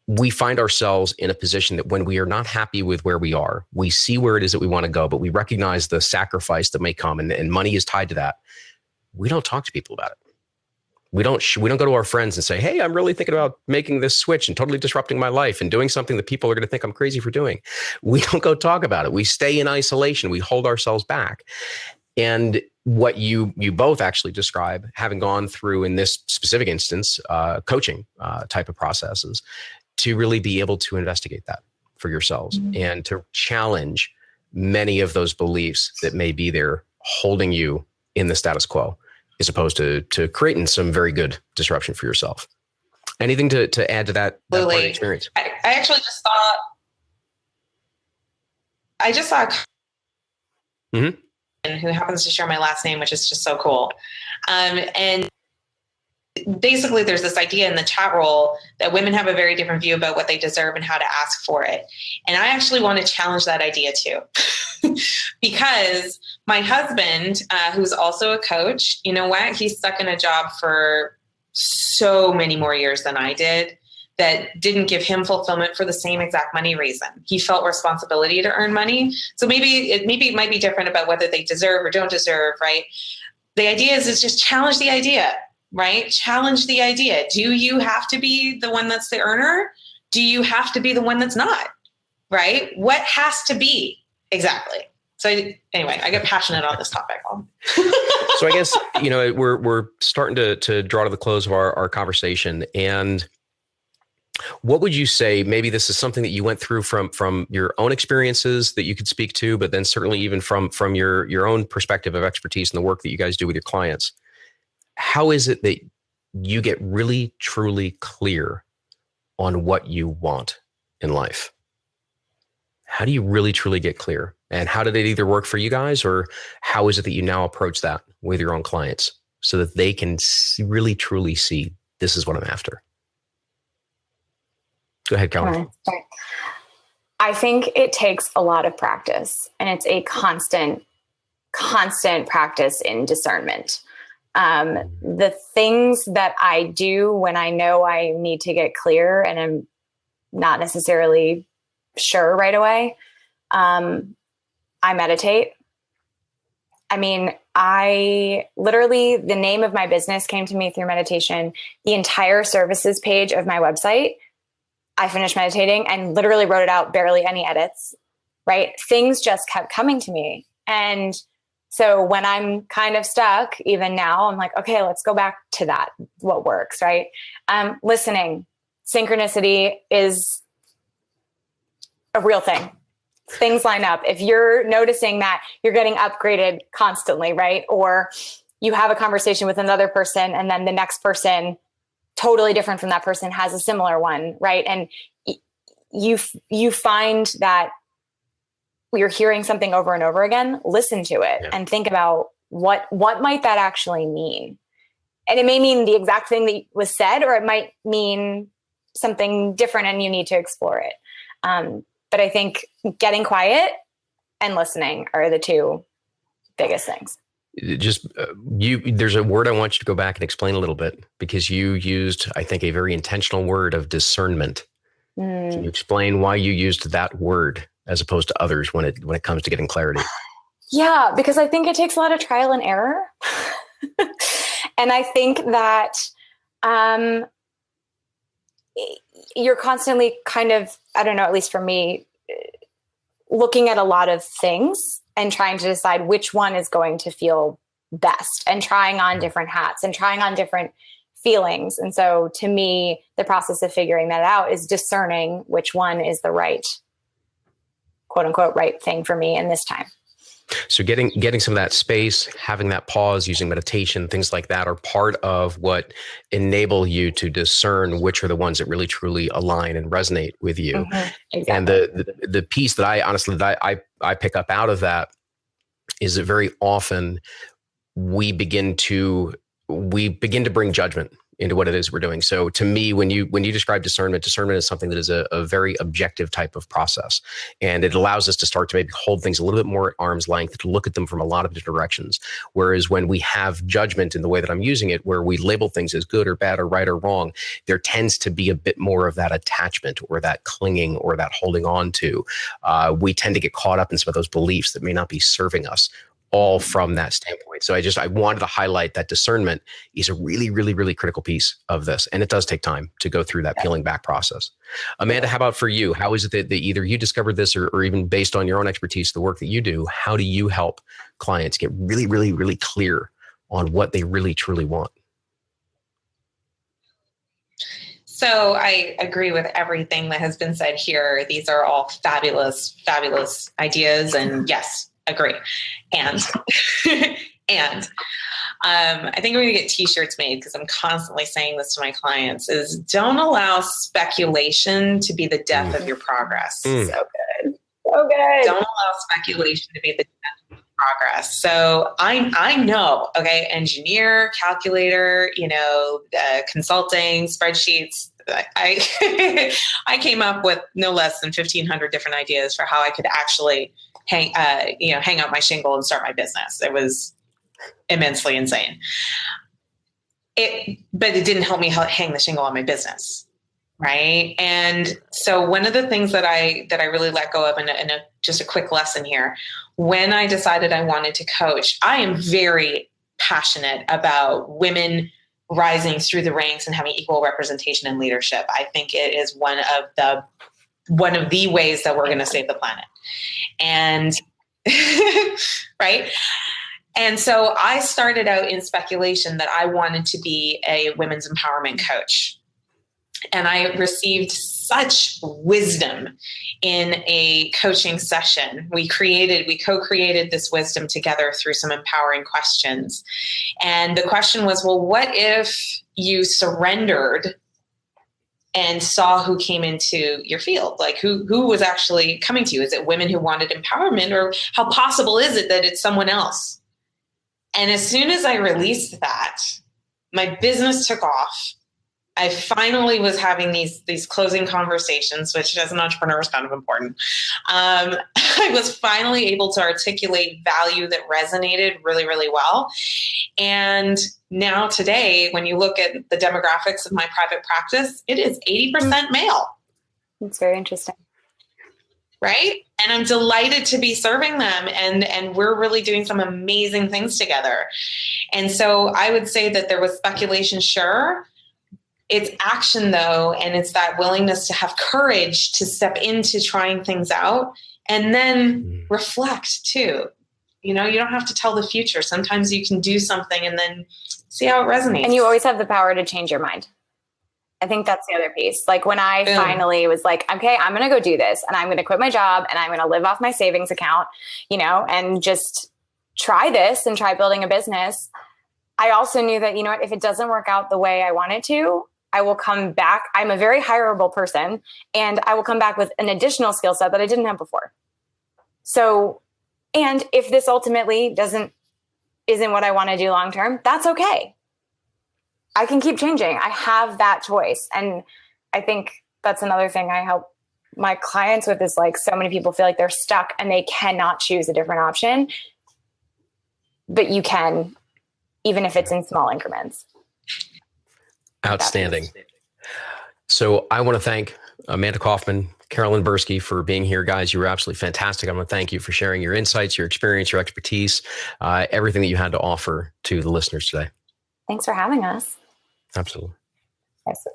Speaker 2: we find ourselves in a position that when we are not happy with where we are, we see where it is that we want to go, but we recognize the sacrifice that may come, and money is tied to that. We don't talk to people about it. We don't go to our friends and say, hey, I'm really thinking about making this switch and totally disrupting my life and doing something that people are going to think I'm crazy for doing. We don't go talk about it. We stay in isolation. We hold ourselves back. And what you both actually describe, having gone through, in this specific instance, coaching type of processes, to really be able to investigate that for yourselves and to challenge many of those beliefs that may be there holding you in the status quo, as opposed to creating some very good disruption for yourself. Anything to add to that part of the experience?
Speaker 3: I actually just saw who happens to share my last name, which is just so cool. And basically there's this idea in the chat roll that women have a very different view about what they deserve and how to ask for it. And I actually want to challenge that idea too, because my husband, who's also a coach, you know what? He's stuck in a job for so many more years than I did that didn't give him fulfillment for the same exact money reason. He felt responsibility to earn money. So maybe it might be different about whether they deserve or don't deserve, right? The idea is just challenge the idea. right? Challenge the idea. Do you have to be the one that's the earner? Do you have to be the one that's not, right? What has to be exactly? So anyway, I get passionate on this topic.
Speaker 2: So I guess, we're starting to draw to the close of our conversation. And what would you say, maybe this is something that you went through from your own experiences that you could speak to, but then certainly even from your own perspective of expertise in the work that you guys do with your clients. How is it that you get really, truly clear on what you want in life? How do you really, truly get clear? And how did it either work for you guys, or how is it that you now approach that with your own clients so that they can really, truly see this is what I'm after? Go ahead, Carolyn.
Speaker 4: I think it takes a lot of practice, and it's a constant practice in discernment. The things that I do when I know I need to get clear and I'm not necessarily sure right away, I meditate. I mean, the name of my business came to me through meditation. The entire services page of my website, I finished meditating and literally wrote it out, barely any edits, right? Things just kept coming to me. And so when I'm kind of stuck, even now, I'm like, okay, let's go back to that. What works, right? Listening. Synchronicity is a real thing. Things line up. If you're noticing that you're getting upgraded constantly, right? Or you have a conversation with another person and then the next person, totally different from that person, has a similar one, right? And you find that you're hearing something over and over again, listen to it and think about what might that actually mean? And it may mean the exact thing that was said, or it might mean something different and you need to explore it. But I think getting quiet and listening are the two biggest things.
Speaker 2: There's a word I want you to go back and explain a little bit, because you used, I think, a very intentional word of discernment. Can you explain why you used that word as opposed to others when it comes to getting clarity?
Speaker 4: Yeah, because I think it takes a lot of trial and error. And I think that you're constantly kind of, I don't know, at least for me, looking at a lot of things and trying to decide which one is going to feel best, and trying on different hats and trying on different feelings. And so to me, the process of figuring that out is discerning which one is the right, quote unquote, right thing for me in this time.
Speaker 2: So getting some of that space, having that pause, using meditation, things like that are part of what enable you to discern which are the ones that really truly align and resonate with you. Mm-hmm, exactly. And the piece that I pick up out of that is that very often we begin to bring judgment into what it is we're doing. So to me, when you describe discernment is something that is a very objective type of process. And it allows us to start to maybe hold things a little bit more at arm's length, to look at them from a lot of different directions. Whereas when we have judgment in the way that I'm using it, where we label things as good or bad or right or wrong, there tends to be a bit more of that attachment or that clinging or that holding on to. We tend to get caught up in some of those beliefs that may not be serving us, all from that standpoint. So I wanted to highlight that discernment is a really, really, really critical piece of this. And it does take time to go through that peeling back process. Amanda, how about for you? How is it that either you discovered this or even based on your own expertise, the work that you do, how do you help clients get really, really, really clear on what they really, truly want?
Speaker 3: So I agree with everything that has been said here. These are all fabulous, fabulous ideas. And yes, agree. And I think I'm going to get t-shirts made, because I'm constantly saying this to my clients, is don't allow speculation to be the death of your progress. So good. So good. Don't allow speculation to be the death of your progress. So I know, okay, engineer, calculator, consulting, spreadsheets. I came up with no less than 1,500 different ideas for how I could actually hang out my shingle and start my business. It was immensely insane. But it didn't help me hang the shingle on my business, right? And so one of the things that I really let go of, and just a quick lesson here, when I decided I wanted to coach, I am very passionate about women rising through the ranks and having equal representation in leadership. I think it is one of the ways that we're going to save the planet. And right. And so I started out in speculation that I wanted to be a women's empowerment coach. And I received such wisdom in a coaching session. We co-created this wisdom together through some empowering questions. And the question was, well, what if you surrendered and saw who came into your field? Like who was actually coming to you? Is it women who wanted empowerment, or how possible is it that it's someone else? And as soon as I released that, my business took off. I finally was having these closing conversations, which as an entrepreneur is kind of important. I was finally able to articulate value that resonated really, really well. And now today, when you look at the demographics of my private practice, it is 80% male.
Speaker 4: That's very interesting.
Speaker 3: Right? And I'm delighted to be serving them. And we're really doing some amazing things together. And so I would say that there was speculation, sure. It's action though, and it's that willingness to have courage to step into trying things out and then reflect too. You know, you don't have to tell the future. Sometimes you can do something and then see how it resonates.
Speaker 4: And you always have the power to change your mind. I think that's the other piece. Like when I finally was like, okay, I'm going to go do this and I'm going to quit my job and I'm going to live off my savings account, you know, and just try this and try building a business. I also knew that, you know what, if it doesn't work out the way I want it to, I will come back. I'm a very hireable person, and I will come back with an additional skill set that I didn't have before. So, and if this ultimately isn't what I want to do long term, that's okay. I can keep changing. I have that choice. And I think that's another thing I help my clients with is like so many people feel like they're stuck and they cannot choose a different option, but you can, even if it's in small increments.
Speaker 2: Outstanding. So I want to thank Amanda Kaufman, Carolyn Barsky for being here, guys. You were absolutely fantastic. I want to thank you for sharing your insights, your experience, your expertise, everything that you had to offer to the listeners today.
Speaker 4: Thanks for having us.
Speaker 2: Absolutely.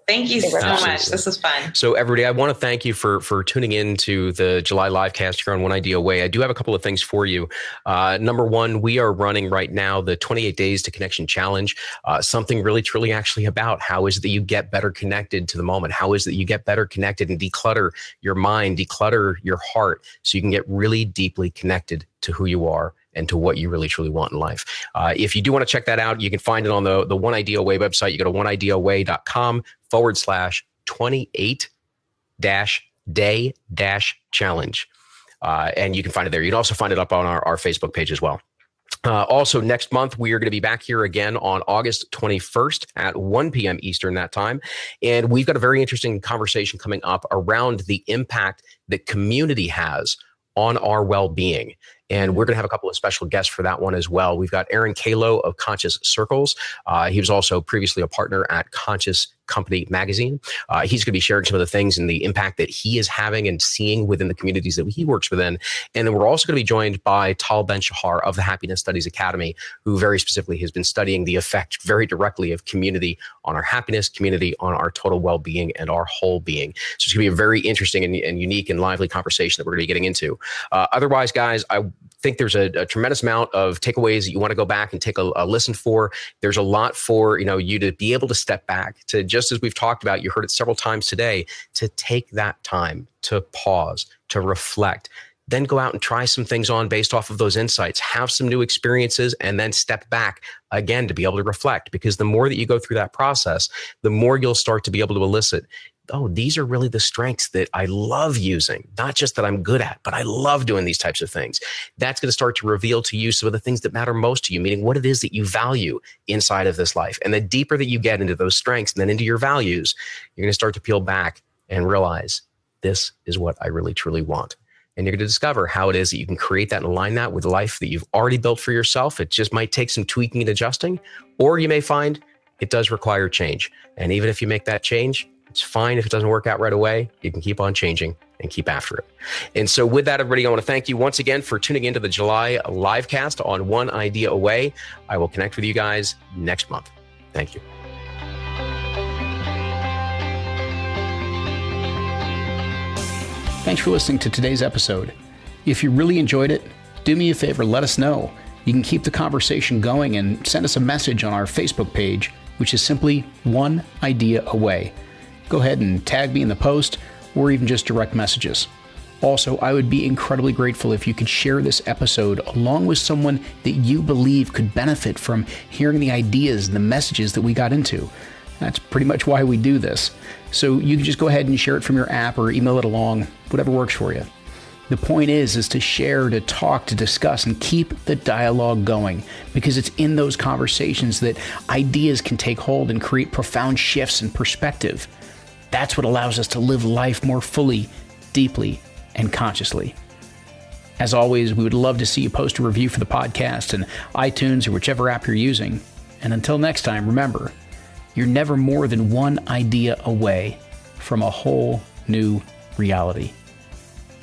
Speaker 3: Thank you so much. This was fun.
Speaker 2: So everybody, I want to thank you for tuning in to the July livecast here on One Idea Away. I do have a couple of things for you. Number one, we are running right now the 28 Days to Connection Challenge, something really, truly actually about how is it that you get better connected to the moment? How is it that you get better connected and declutter your mind, declutter your heart so you can get really deeply connected to who you are and to what you really truly want in life. If you do want to check that out, you can find it on the One Idea Away website. You go to oneideaway.com/28-day-challenge. And you can find it there. You can also find it up on our Facebook page as well. Also, next month, we are going to be back here again on August 21st at 1 p.m. Eastern that time. And we've got a very interesting conversation coming up around the impact that community has on our well-being. And we're going to have a couple of special guests for that one as well. We've got Aaron Kalo of Conscious Circles. He was also previously a partner at Conscious Company magazine. He's going to be sharing some of the things and the impact that he is having and seeing within the communities that he works within. And then we're also going to be joined by Tal Ben-Shahar of the Happiness Studies Academy, who very specifically has been studying the effect very directly of community on our happiness, community on our total well-being and our whole being. So it's going to be a very interesting and unique and lively conversation that we're going to be getting into. Otherwise, guys, I think there's a tremendous amount of takeaways that you want to go back and take a listen for. There's a lot for you to be able to step back, to just as we've talked about, you heard it several times today, to take that time to pause, to reflect, then go out and try some things on based off of those insights, have some new experiences, and then step back again to be able to reflect. Because the more that you go through that process, the more you'll start to be able to elicit, oh, these are really the strengths that I love using, not just that I'm good at, but I love doing these types of things. That's going to start to reveal to you some of the things that matter most to you, meaning what it is that you value inside of this life. And the deeper that you get into those strengths and then into your values, you're going to start to peel back and realize this is what I really, truly want. And you're going to discover how it is that you can create that and align that with the life that you've already built for yourself. It just might take some tweaking and adjusting, or you may find it does require change. And even if you make that change, it's fine if it doesn't work out right away. You can keep on changing and keep after it. And so with that, everybody, I want to thank you once again for tuning into the July livecast on One Idea Away. I will connect with you guys next month. Thank you.
Speaker 1: Thanks for listening to today's episode. If you really enjoyed it, do me a favor, let us know. You can keep the conversation going and send us a message on our Facebook page, which is simply One Idea Away. Go ahead and tag me in the post or even just direct messages. Also, I would be incredibly grateful if you could share this episode along with someone that you believe could benefit from hearing the ideas and the messages that we got into. That's pretty much why we do this. So you can just go ahead and share it from your app or email it along, whatever works for you. The point is to share, to talk, to discuss, and keep the dialogue going, because it's in those conversations that ideas can take hold and create profound shifts in perspective. That's what allows us to live life more fully, deeply, and consciously. As always, we would love to see you post a review for the podcast in iTunes or whichever app you're using. And until next time, remember, you're never more than one idea away from a whole new reality.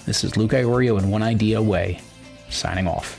Speaker 1: This is Luke Iorio and One Idea Away, signing off.